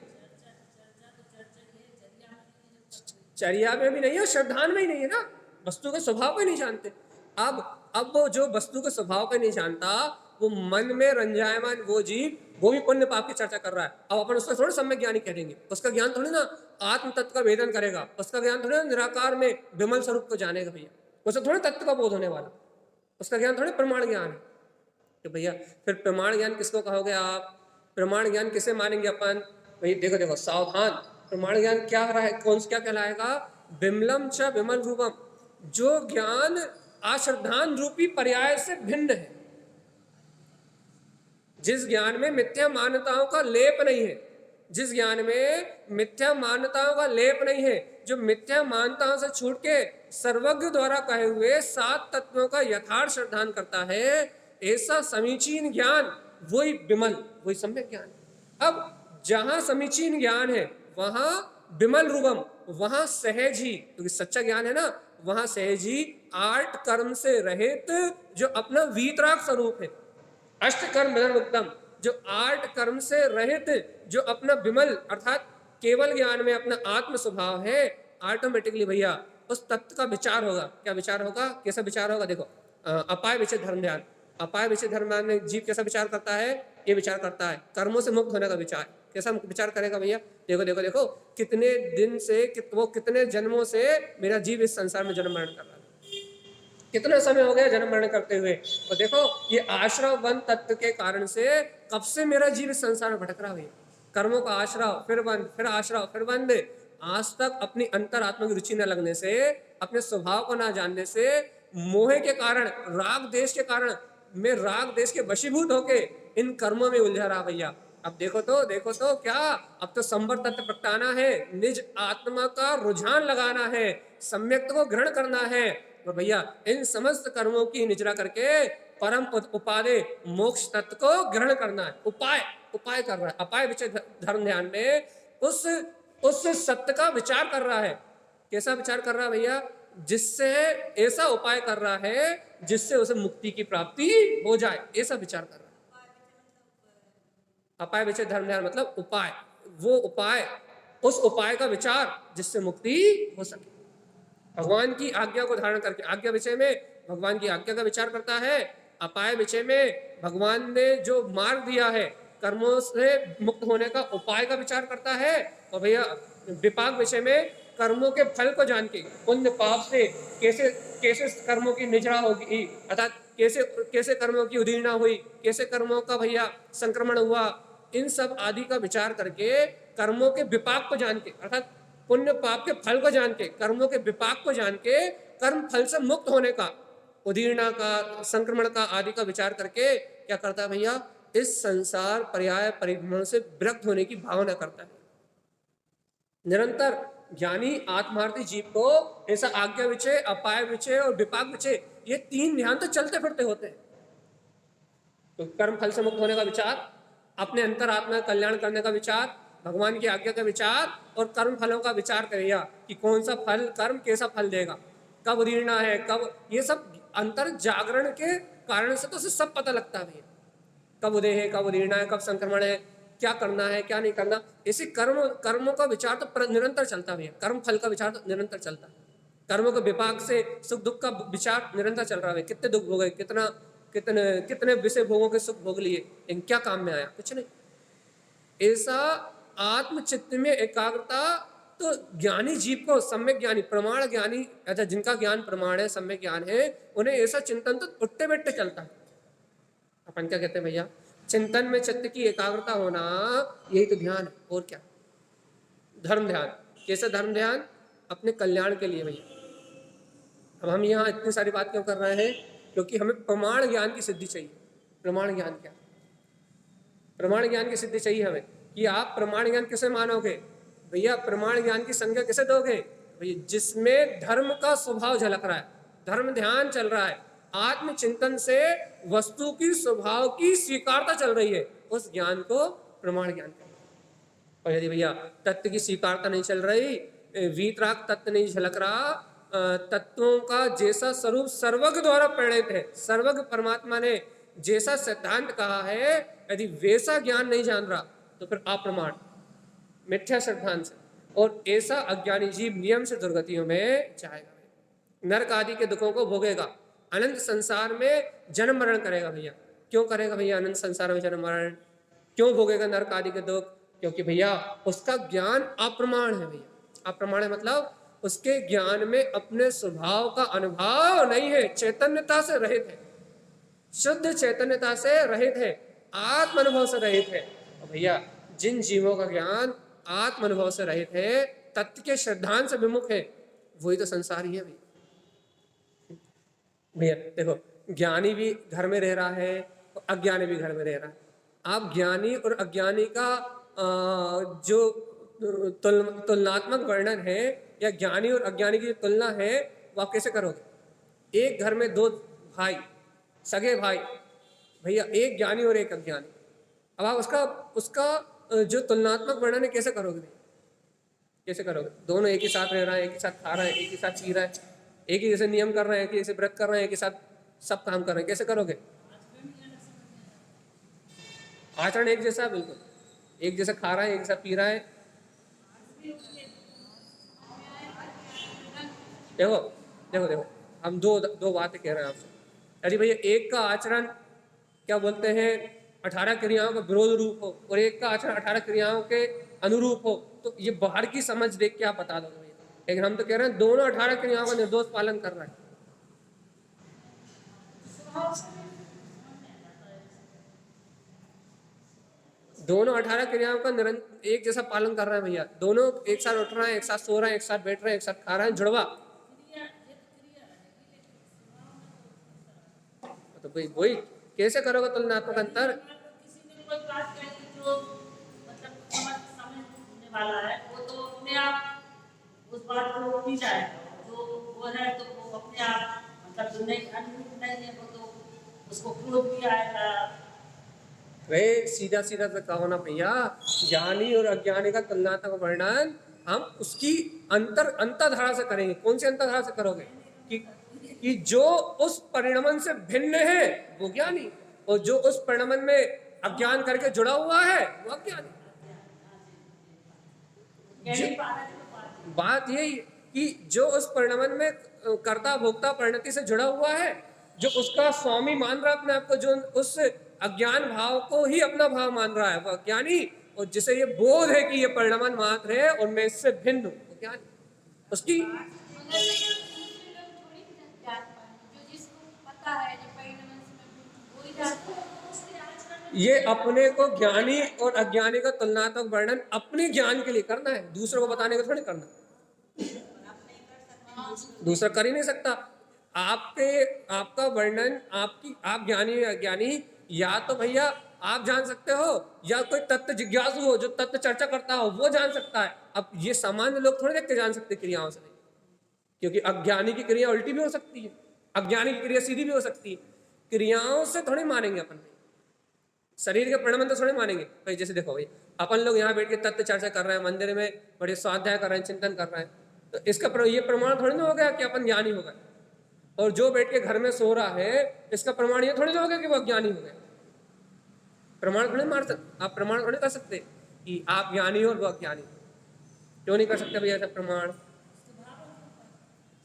चर्या में भी नहीं है, श्रद्धान में ही नहीं है ना, वस्तु के स्वभाव को नहीं जानते। अब वो जो वस्तु के स्वभाव को नहीं जानता, वो मन में रंजायमान वो जीव, वो भी पुण्य पाप की चर्चा कर रहा है। अब अपन उसका थोड़ा सम्यक ज्ञानी कह देंगे, उसका ज्ञान थोड़ी ना आत्म तत्व का वेदन करेगा, उसका ज्ञान थोड़ी ना निराकार में विमल स्वरूप को जानेगा भैया, उसे थोड़ी तत्व का बोध होने वाला, उसका ज्ञान थोड़ी प्रमाण ज्ञान है। तो भैया फिर प्रमाण ज्ञान किसको कहोगे आप? प्रमाण ज्ञान किसे मानेंगे अपन? भाई देखो सावधान, प्रमाण ज्ञान क्या रहा है, कौन सा क्या कहलाएगा? विमलम च विमल रूपम, जो ज्ञान अश्रद्धान रूपी पर्याय से भिन्न है, जिस ज्ञान में मिथ्या मान्यताओं का लेप नहीं है, जिस ज्ञान में मिथ्या मान्यताओं का लेप नहीं है, जो मिथ्या मान्यताओं से छूट के सर्वज्ञ द्वारा कहे हुए 7 तत्वों का यथार्थ श्रद्धान करता है, ऐसा समीचीन ज्ञान वही विमल, वही सम्यक ज्ञान। अब जहां समीचीन ज्ञान है वहां विमल रूपम, वहां सहज ही, क्योंकि सच्चा ज्ञान है ना, वहां सहज ही 8 कर्म से रहित जो अपना वीतराग स्वरूप है, अष्ट कर्म विधर्म उत्तम, जो 8 कर्म से रहित जो अपना विमल अर्थात केवल ज्ञान में अपना आत्म स्वभाव है, ऑटोमेटिकली भैया उस तत्व का विचार होगा। क्या विचार होगा? कैसा विचार होगा? देखो अपाय विषय धर्म ध्यान, अपाय विषय धर्म ध्यान में जीव कैसा विचार करता है? ये विचार करता है कर्मों से मुक्त होने का विचार। कैसा विचार करेगा भैया? देखो कितने दिन से, वो कितने जन्मों से मेरा जीव इस संसार में जन्म मरण कर रहा है, कितना समय हो गया जन्म मरण करते हुए, और देखो ये आश्रव बंध तत्व के कारण से कब से मेरा जीव इस संसार में भटक रहा है। कर्मों का आश्रव, फिर बंध, फिर आश्रव, फिर बंध, आज तक अपनी अंतरात्मा की रुचि न लगने से, अपने स्वभाव को ना जानने से, मोह के कारण, राग देश के कारण मैं राग देश के वशीभूत होके इन कर्मों में उलझा रहा भैया। अब देखो तो क्या, अब तो संवर तत्व प्रगटाना है, निज आत्मा का रुझान लगाना है, सम्यक को ग्रहण करना है, और भैया इन समस्त कर्मों की निजरा करके परम उपादेय मोक्ष तत्व को ग्रहण करना है। उपाय कर रहा है, अपाय विषय धर्म ध्यान में उस सत्य का विचार कर रहा है। कैसा विचार कर रहा है भैया? जिससे ऐसा उपाय कर रहा है जिससे उसे मुक्ति की प्राप्ति हो जाए, ऐसा विचार कर रहा है। अपाय विषय धर्म ध्यान मतलब उपाय, वो उपाय, उस उपाय का विचार जिससे मुक्ति हो सके। भगवान की आज्ञा को धारण करके, आज्ञा विषय में भगवान की आज्ञा का विचार करता है, अपाय विषय में भगवान ने जो मार्ग दिया है कर्मों से मुक्त होने का उपाय का विचार करता है, और भैया विपाक विषय में कर्मों के फल को जान के, पुण्य पाप से कैसे कर्मों की निजरा होगी, अर्थात कैसे कर्मों की उदीर्णा हुई, कैसे कर्मों का भैया संक्रमण हुआ, इन सब आदि का विचार करके कर्मों के विपाक को जान के, अर्थात पुण्य पाप के फल को जान के, कर्मों के विपाक को जान के, कर्म फल से मुक्त होने का, उदीर्णा का, संक्रमण का आदि का विचार करके क्या करता है भैया? इस संसार पर्याय परिभ्रमण से विरक्त होने की भावना करता है। निरंतर ज्ञानी आत्मार्थी जीव को ऐसा आज्ञा विषय, अपाय विषय और विपाक विषय, ये 3 ध्यान तो चलते फिरते होते हैं। तो कर्म फल से मुक्त होने का विचार, अपने अंतरात्मा का कल्याण करने का विचार, भगवान की आज्ञा का विचार और कर्म फलों का विचार करेगा कि कौन सा फल कर्म कैसा फल देगा, कब उदीरना है, कब, ये सब अंतर जागरण के कारण से तो उसे सब पता लगता है भैया, कब उदय है, कब उदीरना है, कब संक्रमण है, क्या करना है क्या नहीं करना। इसी कर्मों का विचार तो निरंतर चलता है भैया, कर्म फल का विचार तो निरंतर चलता है, कर्मों के विपाक से सुख दुख का विचार निरंतर चल रहा है। कितने दुख भोगे, कितना कितने कितने विषय भोगों के सुख भोग लिए, इन क्या काम में आया, कुछ नहीं। ऐसा आत्मचित्त में एकाग्रता तो ज्ञानी जीव को, सम्यक ज्ञानी प्रमाण ज्ञानी, अच्छा जिनका ज्ञान प्रमाण है, सम्यक ज्ञान है, उन्हें ऐसा चिंतन तो उठते बैठते चलता है। अपन क्या कहते हैं भैया, चिंतन में चित्त की एकाग्रता होना, यही तो ध्यान है, और क्या। धर्म ध्यान, कैसे धर्म ध्यान, अपने कल्याण के लिए भैया। अब हम यहाँ इतनी सारी बात क्यों कर रहे हैं, क्योंकि हमें प्रमाण ज्ञान की सिद्धि चाहिए। प्रमाण ज्ञान क्या, प्रमाण ज्ञान की सिद्धि चाहिए हमें, कि आप प्रमाण ज्ञान किसे मानोगे भैया, प्रमाण ज्ञान की संज्ञा किसे दोगे भैया, जिसमें धर्म का स्वभाव झलक रहा है, धर्म ध्यान चल रहा है, आत्मचिंतन से वस्तु की स्वभाव की स्वीकारता चल रही है, उस ज्ञान को प्रमाण ज्ञान कहते हैं। और यदि भैया तत्व की स्वीकारता नहीं चल रही, वीतराग तत्व नहीं झलक रहा, तत्वों का जैसा स्वरूप सर्वज्ञ द्वारा प्रणीत है, सर्वज्ञ परमात्मा ने जैसा सिद्धांत कहा है, यदि वैसा ज्ञान नहीं जान रहा तो फिर अप्रमाण, मिथ्या सिद्धांत से, और ऐसा अज्ञानी जीव नियम से दुर्गतियों में जाएगा, नरक आदि के दुखों को भोगेगा, अनंत संसार में जन्म मरण करेगा भैया। क्यों करेगा भैया अनंत संसार में जन्म मरण, क्यों भोगेगा नरक आदि के दुख, क्योंकि भैया उसका ज्ञान अप्रमाण है भैया। अप्रमाण है मतलब उसके ज्ञान में अपने स्वभाव का अनुभव नहीं है, चैतन्यता से रहित है, शुद्ध चैतन्यता से रहित है, आत्म अनुभव से रहित है। और भैया जिन जीवों का ज्ञान आत्म अनुभव से रहित है, तत्व के श्रद्धांत से विमुख है, वही तो संसारी है भैया। देखो ज्ञानी भी घर में रह रहा है और अज्ञानी भी घर में रह रहा है। आप ज्ञानी और अज्ञानी का जो तुलनात्मक वर्णन है, या ज्ञानी और अज्ञानी की जो तुलना है, वो आप कैसे करोगे। एक घर में दो भाई, सगे भाई भैया, एक ज्ञानी और एक अज्ञानी, अब आप उसका जो तुलनात्मक वर्णन है कैसे करोगे, कैसे करोगे। दोनों एक ही साथ रह रहा है, एक ही साथ खा रहा है, एक ही साथ पी रहा है, एक ही जैसे नियम कर रहे हैं, एक ही जैसे व्रत कर रहे हैं, एक ही साथ सब काम कर रहे हैं, कैसे करोगे। आचरण एक जैसा, बिल्कुल एक जैसा खा रहा है, एक जैसा पी रहा है। देखो देखो देखो हम दो बातें कह रहे हैं आपसे। यदि भैया एक का आचरण क्या बोलते हैं 18 क्रियाओं का विरोध रूप हो, और एक का आचरण 18 क्रियाओं के अनुरूप हो, तो ये बाहर की समझ देख के आप बता दोगे भैया। लेकिन हम तो कह रहे हैं दोनों 18 क्रियाओं का निर्दोष पालन कर रहा है। दोनों 18 क्रियाओं का निरंतर एक जैसा पालन कर रहे हैं भैया, दोनों एक साथ उठ रहे हैं, एक साथ सो रहे हैं, एक साथ बैठ रहे हैं, एक साथ खा रहे हैं, जुड़वा। तो भाई वही कैसे करोगे तुलनात्मक अंतर। किसी ने कोई बात कही जो मतलब समझने वाला है, वो तो अपने आप उस बात को रोक नहीं जाएगा, जो वो है तो वो अपने आप मतलब जो नहीं अनुरूप नहीं है, वो तो उसको क्रोध भी आएगा। वे सीधा सीधा तो कहो ना भैया, ज्ञानी और अज्ञानी का तुलनात्मक वर्णन हम उसकी अंतरधारा से करेंगे। कौन सी अंतरधारा से करोगे, कि जो उस परिणमन से भिन्न है वो ज्ञानी, और जो उस परिणमन में अज्ञान करके जुड़ा हुआ है वो अज्ञानी। बात यही कि जो उस परिणमन में कर्ता भोक्ता परिणति से जुड़ा हुआ है, जो उसका स्वामी मान रहा है अपने आप को, जो उस अज्ञान भाव को ही अपना भाव मान रहा है वो अज्ञानी, और जिसे ये बोध है कि ये परिणमन मात्र है और मैं इससे भिन्न हूँ वो ज्ञानी। उसकी ये अपने को ज्ञानी और अज्ञानी का तुलनात्मक वर्णन अपने ज्ञान के लिए करना है, दूसरों को बताने को थोड़ी करना। दूसरा कर ही नहीं सकता। आपका वर्णन आप ज्ञानी या अज्ञानी, या तो भैया आप जान सकते हो, या कोई तत्व जिज्ञासु हो जो तत्व चर्चा करता हो वो जान सकता है। अब ये सामान्य लोग थोड़ी देख के जान सकते क्रियाओं से, क्योंकि अज्ञानी की क्रिया उल्टी भी हो सकती है, अज्ञानी की क्रिया सीधी भी हो सकती है। क्रियाओं से थोड़ी मानेंगे अपन, शरीर के प्रणमन तो थोड़े मानेंगे भाई। जैसे देखो भाई, अपन लोग यहाँ बैठ के तत्व चर्चा कर रहे हैं, मंदिर में बड़े स्वाध्याय कर रहे हैं, चिंतन कर रहे हैं, तो इसका ये प्रमाण थोड़ी ना हो गया कि अपन ज्ञानी हो गए। और जो बैठ के घर में सो रहा है, इसका प्रमाण ये थोड़ी ना हो गया कि वो अज्ञानी हो गए। प्रमाण थोड़ी मार सकते आप, प्रमाण थोड़ी कर सकते कि आप ज्ञानी हो और वो अज्ञानी। क्यों नहीं कर सकते भैया ऐसा प्रमाण?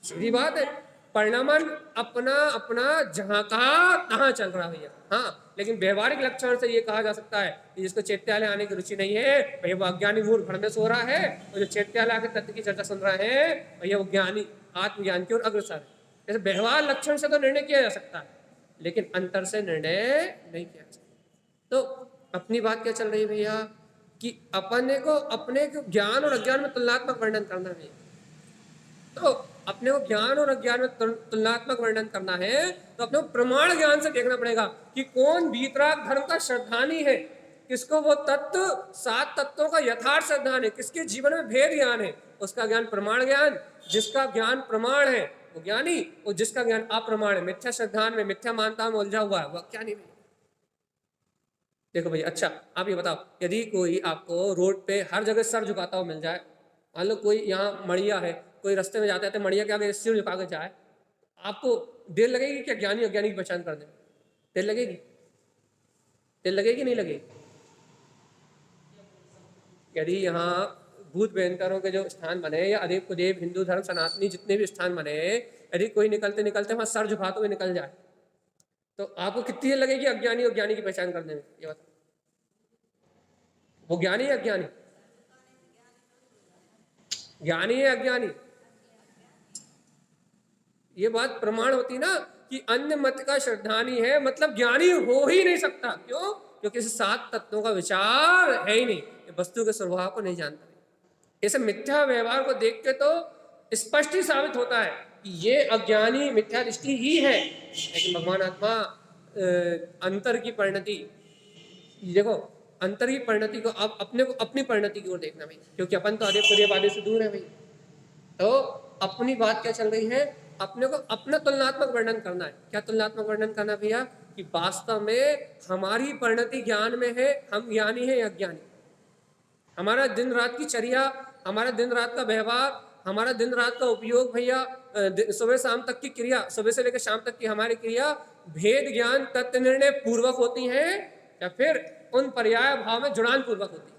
सीधी बात है, परिणामन अपना अपना जहां कहा तहां चल रहा भैया। हाँ, लेकिन व्यवहारिक लक्षण से ये कहा जा सकता है कि जिसको चैत्यालय आने की रुचि नहीं है भैया वो अज्ञानी मूर्ख घर में सो रहा है, और जो चैत्यालय आके तत्व की चर्चा सुन रहा है भैया वो ज्ञानी आत्मज्ञान की ओर अग्रसर है। जैसे व्यवहार लक्षण से तो निर्णय किया जा सकता है, लेकिन अंतर से निर्णय नहीं किया जा सकता। तो अपनी बात क्या चल रही है भैया कि अपने को ज्ञान और अज्ञान में तुलनात्मक वर्णन करना है। तो अपने को ज्ञान और अज्ञान में तुलनात्मक वर्णन करना है, तो अपने को प्रमाण ज्ञान से देखना पड़ेगा कि कौन वीतराग धर्म का श्रद्धानी है, किसको वो तत्व 7 तत्वों का यथार्थ श्रद्धान है, किसके जीवन में भेद ज्ञान है, उसका ज्ञान प्रमाण ज्ञान। जिसका ज्ञान प्रमाण है वो ज्ञानी, और जिसका ज्ञान अप्रमाण है, मिथ्या श्रद्धान में, मिथ्या मानता में उलझा हुआ है, वो अज्ञानी नहीं। देखो भैया, अच्छा आप ये बताओ, यदि कोई आपको रोड पे हर जगह सर झुकाता हुआ मिल जाए, मान लो कोई यहाँ मड़िया है, कोई रास्ते में जाते हैं तो मड़िया के आगे सिर झुका के जाए, आपको देर लगेगी क्या ज्ञानी अज्ञानी की पहचान करने में? देर लगेगी? देर लगेगी नहीं लगेगी? यदि यहाँ भूत भयंकरों के जो स्थान बने, या अदेव कुदेव हिंदू धर्म सनातनी जितने भी स्थान बने, यदि कोई निकलते निकलते वहां सर झुकाते हुए निकल जाए, तो आपको कितनी देर लगेगी अज्ञानी और ज्ञानी की पहचान करने में? ये बताओ, वो ज्ञानी है अज्ञानी? ज्ञानी है अज्ञानी? ये बात प्रमाण होती ना कि अन्य मत का श्रद्धानी है, मतलब ज्ञानी हो ही नहीं सकता। क्यों? क्योंकि इस 7 तत्वों का विचार है ही नहीं, वस्तु के स्वभाव को नहीं जानता। ऐसे मिथ्या व्यवहार को देख के तो स्पष्ट ही साबित होता है कि ये अज्ञानी मिथ्या दृष्टि ही है। लेकिन भगवान आत्मा अंतर की परिणति, देखो अंतर की परिणति को, अब अपने को अपनी परिणति की ओर देखना भाई, क्योंकि अपन तो अदेव कुदेव से दूर है भाई। तो अपनी बात क्या चल रही है, अपने को अपना तुलनात्मक वर्णन करना है। क्या तुलनात्मक वर्णन करना भैया? कि वास्तव में हमारी परिणति ज्ञान में है, हम ज्ञानी है या अज्ञानी। हमारा दिन रात की चर्या, हमारा दिन रात का व्यवहार, हमारा दिन रात का उपयोग भैया, सुबह शाम तक की क्रिया, सुबह से लेकर शाम तक की हमारी क्रिया भेद ज्ञान तत्व निर्णय पूर्वक होती है, या फिर उन पर्याय भाव में जुड़ान पूर्वक होती है?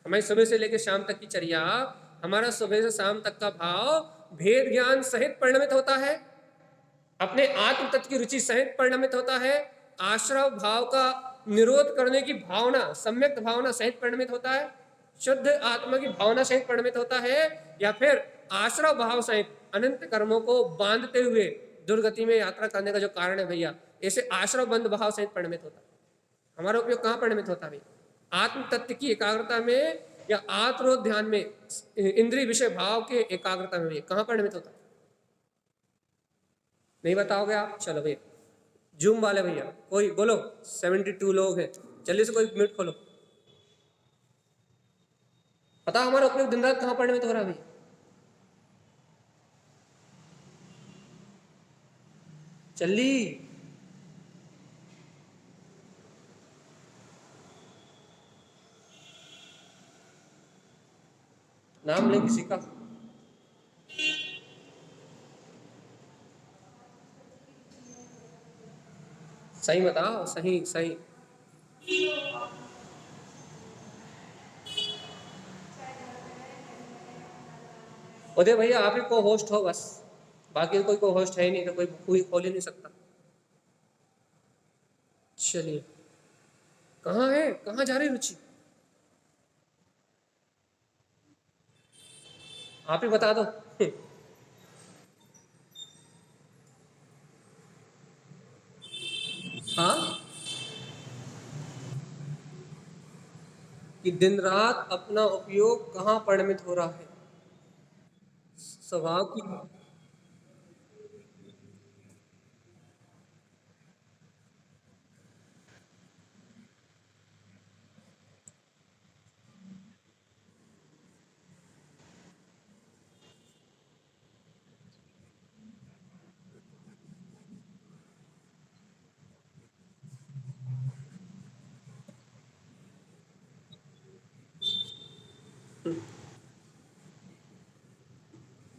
हमारी सुबह से लेकर शाम तक की चर्या, हमारा सुबह से शाम तक का भाव भेद ज्ञान सहित परिणमित होता है, अपने आत्म तत्व की रुचि सहित परिणमित होता है, आश्रव भाव का निरोध करने की भावना, सम्यक भावना सहित परिणमित होता है, शुद्ध आत्मा की भावना सहित परिणमित होता है, या फिर आश्रव भाव सहित अनंत कर्मों को बांधते हुए दुर्गति में यात्रा करने का जो कारण है भैया, ऐसे आश्रव बंध भाव सहित परिणमित होता है। हमारा उपयोग कहाँ परिणमित होता है भाई? आत्म तत्व की एकाग्रता में, या आत्मरोध ध्यान में, इंद्रिय विषय भाव के एकाग्रता में कहाँ परिणमित होता है? नहीं बताओगे आप? चलो भैया, जूम वाले भैया कोई बोलो, 72 लोग हैं, जल्दी से कोई म्यूट खोलो, पता हमारा उपयोग दिन रात कहाँ परिणमित हो रहा है भैया? जल्दी। नाम ले किसी का। सही बताओ, सही सही। उदय भैया आप ही को होस्ट हो बस, बाकी कोई को होस्ट है ही नहीं, तो कोई खोल ही नहीं सकता। चलिए, कहाँ है, कहाँ जा रही रुचि? आप ही बता दो। हाँ, कि दिन रात अपना उपयोग कहाँ परिणमित हो रहा है? स्वभाव की।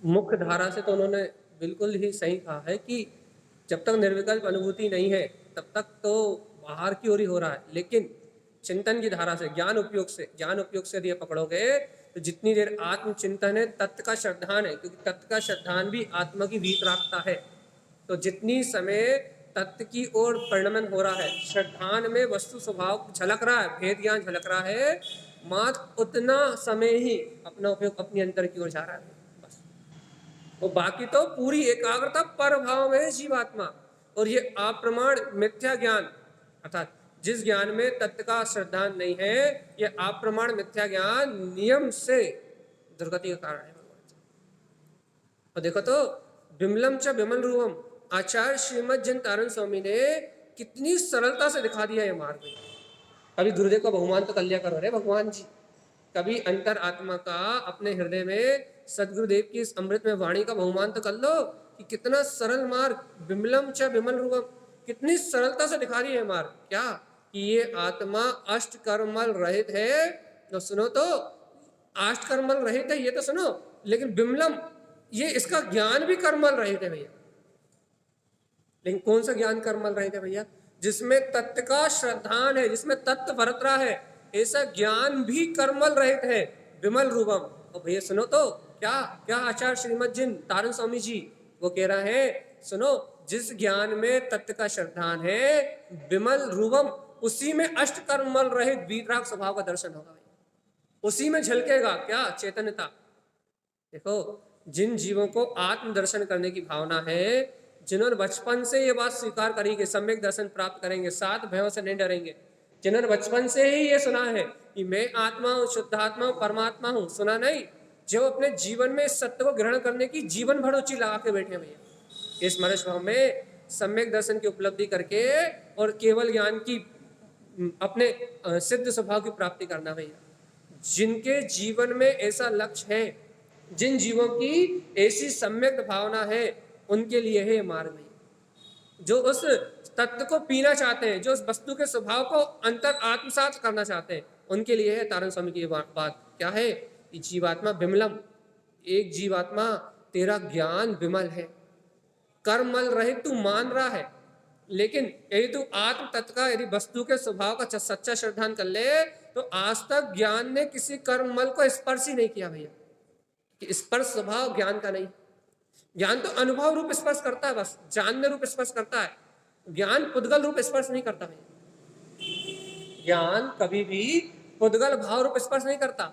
मुख्य धारा से तो उन्होंने बिल्कुल ही सही कहा है कि जब तक निर्विकल्प अनुभूति नहीं है तब तक तो बाहर की ओर ही हो रहा है, लेकिन चिंतन की धारा से, ज्ञान उपयोग से यदि पकड़ोगे तो जितनी देर आत्मचिंतन है, तत्व का श्रद्धान है, क्योंकि तत्व का श्रद्धान भी आत्मा की वीतरागता है। तो जितनी समय तत्व की ओर परिणमन हो रहा है, श्रद्धान में वस्तु स्वभाव झलक रहा है, भेद ज्ञान झलक रहा है, मात्र उतना समय ही अपना उपयोग अपनी अंतर की ओर जा रहा है बस। वो बाकी तो पूरी एकाग्रता पर भाव में है जीवात्मा। और ये अप्रमाण मिथ्या ज्ञान, अर्थात जिस ज्ञान में तत्व का श्रद्धान नहीं है, ये अप्रमाण मिथ्या ज्ञान नियम से दुर्गति का कारण है भगवान। और देखो तो विमलम च विमल रूपम, आचार्य श्रीमद जन तारण स्वामी ने कितनी सरलता से दिखा दिया ये मार्ग। कभी गुरुदेव का बहुमान तो कर लिया करो रे भगवान जी, कभी अंतर आत्मा का अपने हृदय में सदगुरुदेव की इस अमृत में वाणी का बहुमान तो कर लो कि कितना सरल मार्ग, विमलम च विमल रूपम, कितनी सरलता से दिखा रही है मार्ग। क्या कि ये आत्मा अष्ट कर्मल रहित है, तो सुनो तो अष्ट कर्मल रहित है ये तो सुनो, लेकिन विमलम ये इसका ज्ञान भी कर्मल रहित है भैया। लेकिन कौन सा ज्ञान कर्मल रहित है भैया? जिसमें तत्व का श्रद्धान है, जिसमें तत्व बरत रहा है, ऐसा ज्ञान भी कर्मल रहित है, विमल रूपम। और भैया सुनो तो क्या क्या आचार्य श्रीमद जिन तारण स्वामी जी वो कह रहा है, सुनो जिस ज्ञान में तत्व का श्रद्धान है विमल रूपम, उसी में अष्ट कर्मल रहित वीतराग स्वभाव का दर्शन होगा, उसी में झलकेगा क्या चैतन्यता। देखो जिन जीवों को आत्म दर्शन करने की भावना है, जिन्होंने बचपन से ये बात स्वीकार करी कि सम्यक दर्शन प्राप्त करेंगे, सात भयों से नहीं डरेंगे, जिन्होंने बचपन से ही ये सुना है कि मैं आत्मा हूँ, शुद्धात्मा हूँ, परमात्मा हूँ, सुना नहीं, जो अपने जीवन में इस सत्य को ग्रहण करने की जीवन भर रुचि लगा के बैठे भैया, इस मनुष्य भाव में सम्यक दर्शन की उपलब्धि करके और केवल ज्ञान की अपने सिद्ध स्वभाव की प्राप्ति करना भैया। जिनके जीवन में ऐसा लक्ष्य है, जिन जीवों की ऐसी सम्यक भावना है, उनके लिए है मार्ग भैया। जो उस तत्व को पीना चाहते हैं, जो उस वस्तु के स्वभाव को अंतर आत्मसात करना चाहते हैं, उनके लिए है तारण स्वामी की बात। क्या है कि जीवात्मा विमलम, एक जीवात्मा तेरा ज्ञान विमल है, कर्मल रहित तू मान रहा है, लेकिन यदि तू आत्म तत्व का यदि वस्तु के स्वभाव का सच्चा श्रद्धान कर ले तो आज तक ज्ञान ने किसी कर्मल को स्पर्श ही नहीं किया भैया। कि स्पर्श स्वभाव ज्ञान का नहीं, ज्ञान तो अनुभव रूप स्पर्श करता है, बस जानने रूप स्पर्श करता है, ज्ञान पुद्गल रूप स्पर्श नहीं करता भैया। ज्ञान कभी भी पुद्गल भाव रूप स्पर्श नहीं करता।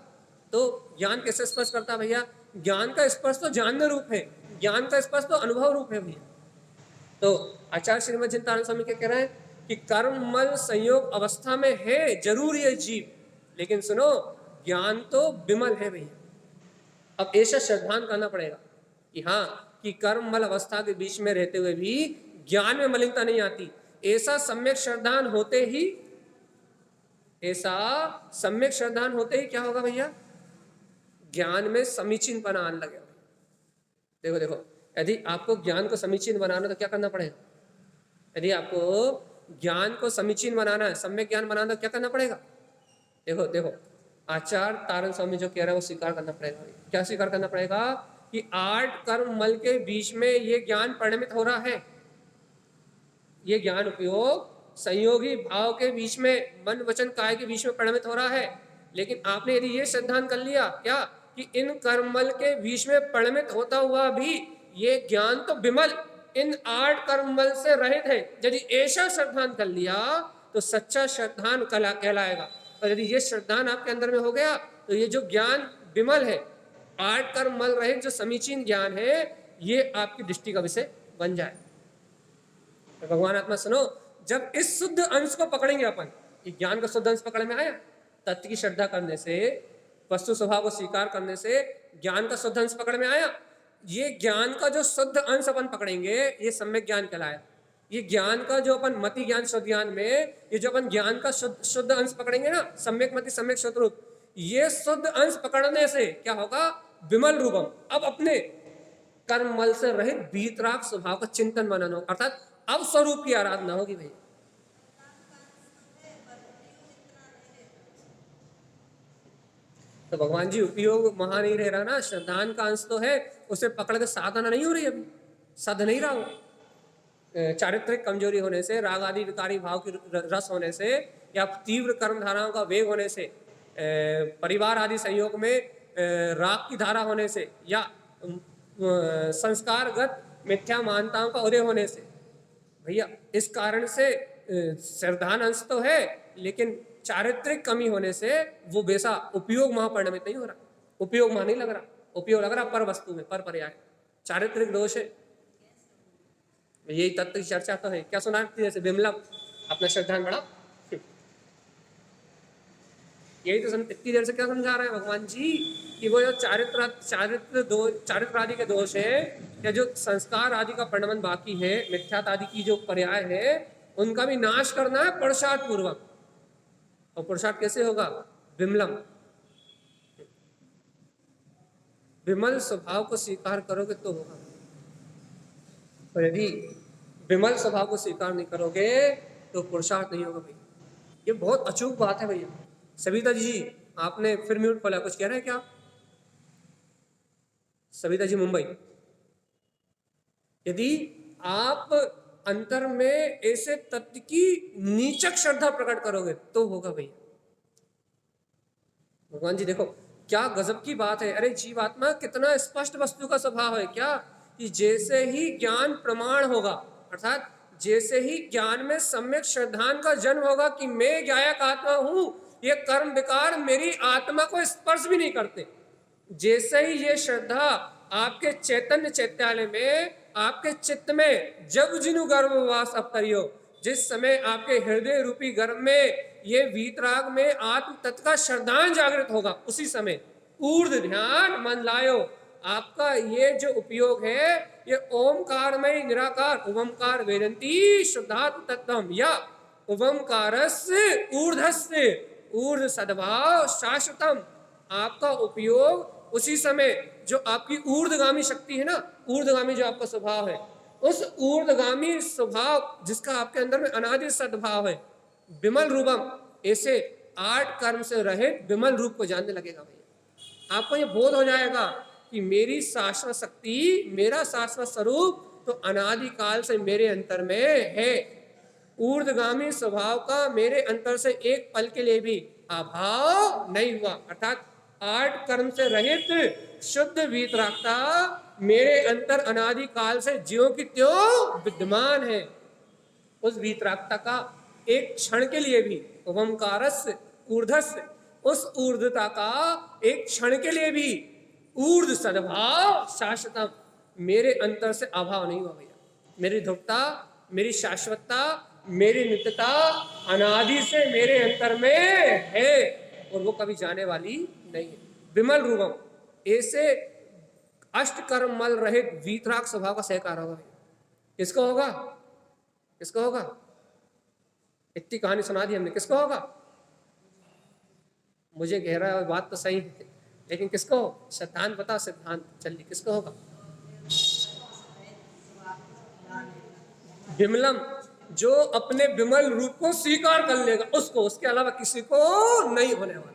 तो ज्ञान कैसे स्पर्श करता भैया? ज्ञान का स्पर्श तो जानने रूप है, ज्ञान का स्पर्श तो अनुभव रूप है भैया। तो आचार्य श्रीमद जिन तारण स्वामी क्या कह रहे हैं कि कर्ममल संयोग अवस्था में है जरूर ये जीव, लेकिन सुनो ज्ञान तो विमल है भैया। अब ऐसा श्रद्धान करना पड़ेगा कि हाँ कि कर्ममल अवस्था के बीच में रहते हुए भी ज्ञान में मलिनता नहीं आती। ऐसा सम्यक श्रद्धान होते ही, ऐसा सम्यक श्रद्धान होते ही क्या होगा भैया? ज्ञान में समीचीनपना आने लगेगा। देखो देखो, यदि आपको ज्ञान को समीचीन बनाना तो क्या करना पड़ेगा? यदि आपको ज्ञान को समीचीन बनाना है, सम्यक ज्ञान बनाना तो क्या करना पड़ेगा? देखो देखो, आचार्य तारण स्वामी जो कह रहे हैं वो स्वीकार करना पड़ेगा। क्या स्वीकार करना पड़ेगा? कि आठ कर्म मल के बीच में ये ज्ञान परिणमित हो रहा है, ये ज्ञान उपयोग संयोगी भाव के बीच में, मन वचन काय के बीच में परिणमित हो रहा है। लेकिन आपने यदि ये सिद्धांत कर लिया क्या कि इन कर्मल के बीच में परिणमित होता हुआ भी ये ज्ञान तो विमल इन आठ कर्मल से रहित है, यदि ऐसा श्रद्धान कर लिया तो सच्चा श्रद्धान कहलाएगा। और यदि ये श्रद्धान आपके अंदर में हो गया तो ये जो ज्ञान विमल है, आठ कर्मल रहित जो समीचीन ज्ञान है, ये आपकी दृष्टि का विषय बन जाए। तो भगवान आत्मा सुनो, जब इस शुद्ध अंश को पकड़ेंगे अपन, ज्ञान का शुद्ध अंश पकड़ में आया, तत्व की श्रद्धा करने से, वस्तु स्वभाव को स्वीकार करने से ज्ञान का शुद्ध अंश पकड़ में आया। ये ज्ञान का जो शुद्ध अंश अपन पकड़ेंगे ये सम्यक ज्ञान कहलाया। ये ज्ञान का जो अपन मति ज्ञान शुद्ध ज्ञान में ये जो अपन ज्ञान का शुद्ध अंश पकड़ेंगे ना, सम्यक मति सम्यक शुद्ध रूप, ये शुद्ध अंश पकड़ने से क्या होगा? विमल रूपम, अब अपने कर्ममल से रहित वीतराग स्वभाव का चिंतन बनाना, अर्थात अब स्वरूप की आराधना होगी भैया। तो भगवान जी उपयोग वहां नहीं रह रहा ना, श्रद्धान का अंश तो है, उसे पकड़ के साधना नहीं हो रही, अभी सद नहीं रहा हो। चारित्रिक कमजोरी होने से, राग आदि विकारी भाव की रस होने से, या तीव्र कर्म धाराओं का वेग होने से, परिवार आदि संयोग में राग की धारा होने से, या संस्कारगत मिथ्या मान्यताओं का उदय होने से, भैया इस कारण से श्रद्धान अंश तो है, लेकिन चारित्रिक कमी होने से वो वैसा उपयोग वहां परिणमित नहीं हो रहा, उपयोग वहां नहीं लग रहा, उपयोग लग रहा पर वस्तु में, पर पर्याय, चारित्रिक दोष है। यही तत्व की चर्चा तो है। क्या सुना जैसे विमला अपना श्रद्धान बढ़ा, यही तो इतनी देर से क्या समझा रहे हैं भगवान जी कि वो जो चारित्र आदि के दोष है, या जो संस्कार आदि का परिणमन बाकी है, मिथ्यात आदि की जो पर्याय है, उनका भी नाश करना है पुरुषार्थ पूर्वक। और पुरुषार्थ कैसे होगा? विमलम, विमल स्वभाव को स्वीकार करोगे तो होगा, और यदि विमल स्वभाव को स्वीकार नहीं करोगे तो पुरुषार्थ नहीं होगा भैया। ये बहुत अचूक बात है भैया। सविता जी आपने फिर म्यूट खोला, कुछ कह रहे हैं क्या? सविता जी मुंबई, यदि आप अंतर में ऐसे तत्व की नीचक श्रद्धा प्रकट करोगे तो होगा भैया। भगवान जी देखो क्या गजब की बात है। अरे जीवात्मा कितना स्पष्ट वस्तु का स्वभाव है क्या, कि जैसे ही ज्ञान प्रमाण होगा, अर्थात जैसे ही ज्ञान में सम्यक श्रद्धान का जन्म होगा कि मैं ज्ञायक आत्मा हूं, ये कर्म विकार मेरी आत्मा को स्पर्श भी नहीं करते, जैसे ही ये श्रद्धा आपके चैतन्य चैत्यालय में, आपके चित्त में जब जिनु गर्भवास अब करियो, जिस समय आपके हृदय रूपी गर्भ में ये वीतराग में आत्म तत्व का श्रद्धान जागृत होगा, उसी समय ऊर्ध्व ध्यान मन लायो। आपका ये जो उपयोग है, ये ओमकारमय निराकार ओमकार वेदंती शुद्धात्म तत्वम, या ओमकारस्य ऊर्ध्वस्य ऊर्ध्व सद्भाव शाश्वतम, आपका उपयोग उसी समय जो आपकी ऊर्ध्वगामी शक्ति है ना, ऊर्ध्वगामी जो आपका स्वभाव है, उस ऊर्ध्वगामी स्वभाव जिसका आपके अंदर में अनादि सद्भाव है, विमल रूपम, ऐसे 8 कर्म से रहित विमल रूप को जानने लगेगा भैया। आपको ये बोध हो जाएगा कि मेरी शाश्वत शक्ति, मेरा शाश्वत स्वरूप तो अनादि काल से मेरे अंतर में है। ऊर्ध्वगामी स्वभाव का मेरे अंतर से एक पल के लिए भी अभाव नहीं हुआ, अर्थात 8 कर्म से रहित शुद्ध वीतरागता मेरे अंतर अनादि काल से ज्यों की त्यों विद्यमान है। उस वीतरागता का एक क्षण के लिए भी, ओमकारस्य ऊर्ध्वस्य, उस ऊर्ध्वता का एक क्षण के लिए भी ऊर्ध्व सद्भाव शाश्वतम, मेरे अंतर से अभाव नहीं हुआ भैया। मेरी ध्रुवता, मेरी शाश्वतता, मेरी नित्यता अनादि से मेरे अंतर में है, और वो कभी जाने वाली नहीं है। विमल रूपम, ऐसे अष्ट कर्म मल रहित वीतराग स्वभाव का सहकार होगा। किसको होगा? किसको होगा? इतनी कहानी सुना दी हमने, किसको होगा? मुझे कह रहा है बात तो सही है, लेकिन किसको? सिद्धांत बता, सिद्धांत चलिए किसको होगा? विमलम, जो अपने विमल रूप को स्वीकार कर लेगा उसको, उसके अलावा किसी को नहीं होने वाला।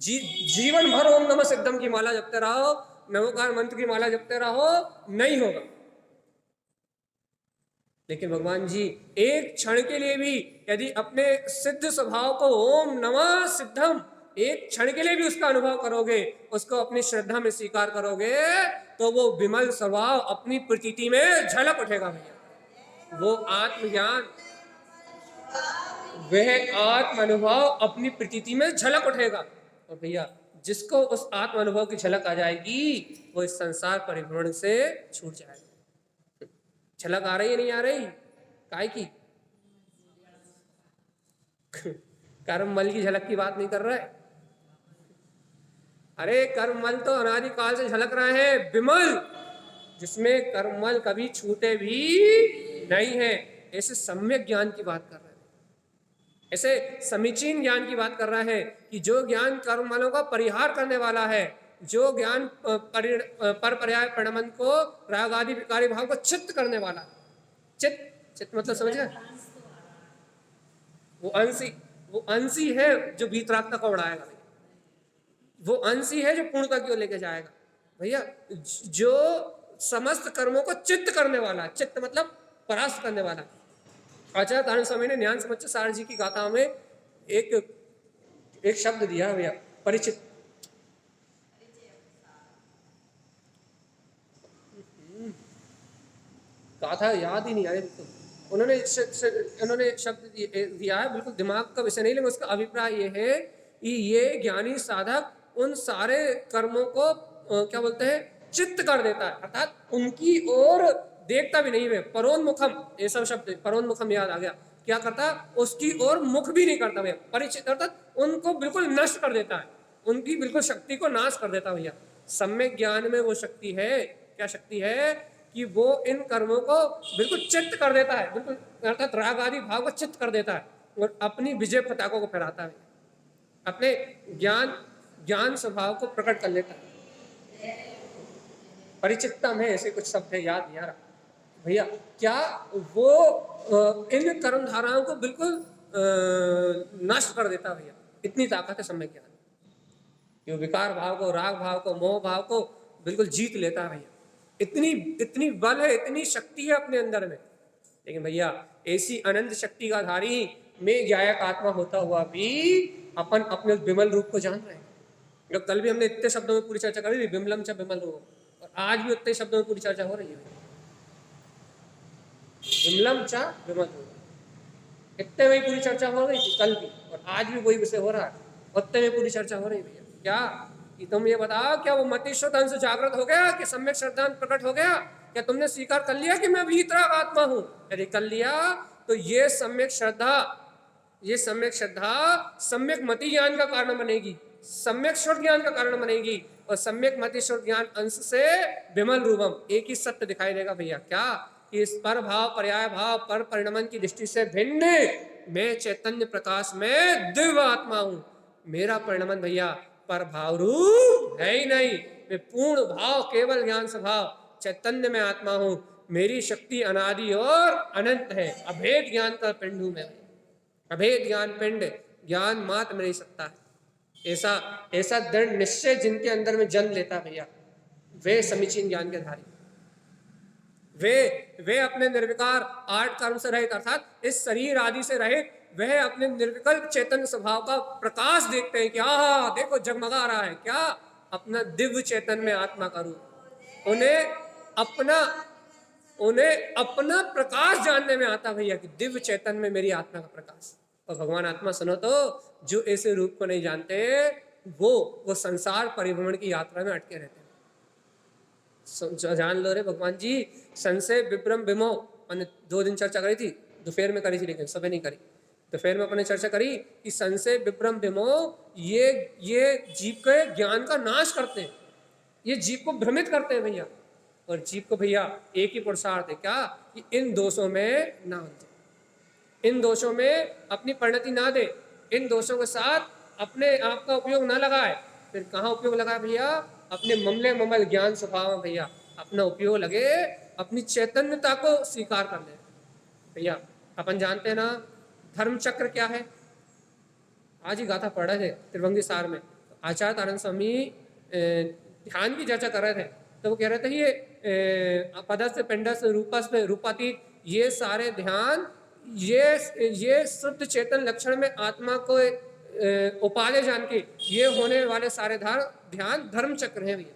जीवन भर ओम नमः सिद्धम की माला जपते रहो, नमोकार मंत्र की माला जपते रहो, नहीं होगा। लेकिन भगवान जी एक क्षण के लिए भी यदि अपने सिद्ध स्वभाव को ओम नमः सिद्धम एक क्षण के लिए भी उसका अनुभव करोगे, उसको अपनी श्रद्धा में स्वीकार करोगे, तो वो विमल स्वभाव अपनी प्रतीति में झलक उठेगा भैया। वो आत्मज्ञान, वह आत्म अनुभव अपनी प्रतीति में झलक उठेगा। और भैया जिसको उस आत्म अनुभव की झलक आ जाएगी, वो इस संसार परिभ्रमण से छूट जाएगा। झलक आ रही है नहीं आ रही? काय की? कर्ममल की झलक की बात नहीं कर रहा है। अरे कर्ममल तो अनादि काल से झलक रहे हैं, विमल, जिसमें कर्ममल कभी छूटे भी नहीं है। ऐसे सम्यक ज्ञान की बात कर रहे हैं, ऐसे समीचीन ज्ञान की बात कर रहा है कि जो ज्ञान कर्ममलों का परिहार करने वाला है, जो ज्ञान पर पर्याय परिणमन को राग आदि विकारी भाव को चित्त करने वाला। चित्त मतलब समझ गए? वो अंशी है जो वीतरागता को उड़ाएगा। वो अंश ही है जो पूर्णता की ओर लेके जाएगा भैया। जो समस्त कर्मों को चित्त करने वाला, चित्त मतलब परास्त करने वाला। आचार्य तारण स्वामी ने ज्ञान समझ सार जी की गाथा में एक शब्द दिया भैया, परिचित। गाथा याद ही नहीं आ रही बिल्कुल। उन्होंने शब्द दिया है, बिल्कुल दिमाग का विषय नहीं, लेकिन उसका अभिप्राय ये है कि ये ज्ञानी साधक उन सारे कर्मों को क्या बोलते हैं, चित्त कर देता है, अर्थात उनकी ओर देखता भी नहीं है। परोन्मुखम, ये सब शब्द परोन्मुखम याद आ गया। क्या करता, उसकी ओर मुख भी नहीं करता भैया। परिचित अर्थात उनको बिल्कुल नष्ट कर देता है, उनकी बिल्कुल शक्ति को नाश कर देता भैया। सम्यक ज्ञान में वो शक्ति है, क्या शक्ति है कि वो इन कर्मों को बिल्कुल चित्त कर देता है, बिल्कुल अर्थात राग आदि भाव को चित्त कर देता है और अपनी विजय पताकों को फहराता है, अपने ज्ञान स्वभाव को प्रकट कर लेता है। परिचितता में ऐसे कुछ शब्द है, याद नहीं आ रहा भैया। क्या वो इन कर्म धाराओं को बिल्कुल नष्ट कर देता भैया, इतनी ताकत है सम्यक ज्ञान। ये विकार भाव को, राग भाव को, मोह भाव को बिल्कुल जीत लेता है भैया। इतनी बल है, इतनी शक्ति है अपने अंदर में। लेकिन भैया ऐसी अनंत शक्ति का धारी में ज्ञायक आत्मा होता हुआ भी अपन अपने विमल रूप को जान रहे हैं। जब कल भी हमने इतने शब्दों में पूरी चर्चा करी थी, विमलम च विमल रूप, और आज भी उतने शब्दों में पूरी चर्चा हो रही है। विमलम च विमल रूप, इतने में पूरी चर्चा हो रही थी कल भी, और आज भी वही विषय हो रहा है, उतने में पूरी चर्चा हो रही है भैया। क्या कि तुम ये बताओ, क्या वो मतिष्ठ अंश जागृत हो गया कि सम्यक श्रद्धा प्रकट हो गया? क्या तुमने स्वीकार कर लिया कि मैं भीतराग आत्मा हूं? यदि कर लिया तो ये सम्यक श्रद्धा सम्यक मति ज्ञान का कारण बनेगी, सम्यक श्रुत ज्ञान का कारण बनेगी, और सम्यक मति श्रुत ज्ञान अंश से विमल रूपम, एक ही सत्य दिखाई देगा भैया। क्या कि इस पर भाव, पर्याय भाव, पर परिणमन की दृष्टि से भिन्न मैं चैतन्य प्रकाश में दिव्य आत्मा हूं। मेरा परिणमन भैया पर भाव रूप है ही नहीं, मैं पूर्ण भाव केवल ज्ञान स्वभाव चैतन्य में आत्मा हूं। मेरी शक्ति अनादि और अनंत है, अभेद ज्ञान का पिंड हूं मैं। अभेद ज्ञान पिंड, ज्ञान मात्र में नहीं सकता है। ऐसा दृढ़ निश्चय जिनके अंदर में जन्म लेता भैया, वे समीचीन ज्ञान के धारी, वे अपने निर्विकार आठ कर्म से रहित, अर्थात इस शरीर आदि से रहित, वह अपने निर्विकल्प चैतन्य स्वभाव का प्रकाश देखते हैं। क्या देखो जगमगा रहा है, क्या अपना दिव्य चैतन्य में आत्मा का रूप। उन्हें अपना प्रकाश जानने में आता भैया कि दिव्य चैतन्य में मेरी आत्मा का प्रकाश। और भगवान आत्मा सुनो तो, जो ऐसे रूप को नहीं जानते वो संसार परिभ्रमण की यात्रा में अटके रहते हैं। जान लो रे भगवान जी, संशय विभ्रम विमो, मैंने 2 दिन चर्चा करी थी, दोपहर में करी थी लेकिन सुबह नहीं करी। दोपहर में अपने चर्चा करी कि संशय विभ्रम विमो ये जीव के ज्ञान का नाश करते हैं, ये जीव को भ्रमित करते हैं भैया। और जीव को भैया एक ही पुरुषार्थ है, क्या कि इन दोषों में ना उलझे, इन दोषों में अपनी परिणति ना दे, इन दोषों के साथ अपने आप का उपयोग ना लगाए। फिर कहाँ उपयोग लगाए भैया? अपने ममले ममल ज्ञान स्वभाव में भैया अपना उपयोग लगे, अपनी चैतन्यता को स्वीकार कर ले भैया। अपन जानते हैं ना धर्म चक्र क्या है, आज ही गाथा पढ़ रहे थे त्रिभंगी सार में, आचार्य तारण स्वामी ध्यान की चर्चा कर रहे थे, तो वो कह रहे थे ये पदस्थ पिंडस्थ रूपस्थ रूपातीत, ये सारे ध्यान ये शुद्ध चेतन लक्षण में आत्मा को उपाधि जान के ये होने वाले सारे ध्यान धर्म चक्र है भैया।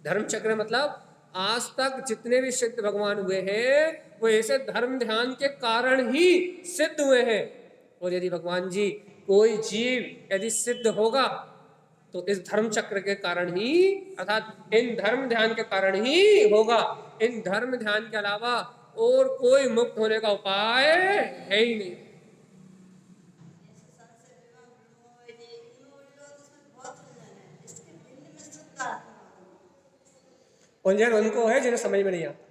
धर्म चक्र मतलब आज तक जितने भी सिद्ध भगवान हुए हैं वो ऐसे धर्म ध्यान के कारण ही सिद्ध हुए हैं। और यदि भगवान जी कोई जीव यदि सिद्ध होगा तो इस धर्म चक्र के कारण ही, अर्थात इन धर्म ध्यान के कारण ही होगा। इन धर्म ध्यान के अलावा और कोई मुक्त होने का उपाय है ही नहीं। उलझन उनको है जिन्हें समझ में नहीं आता,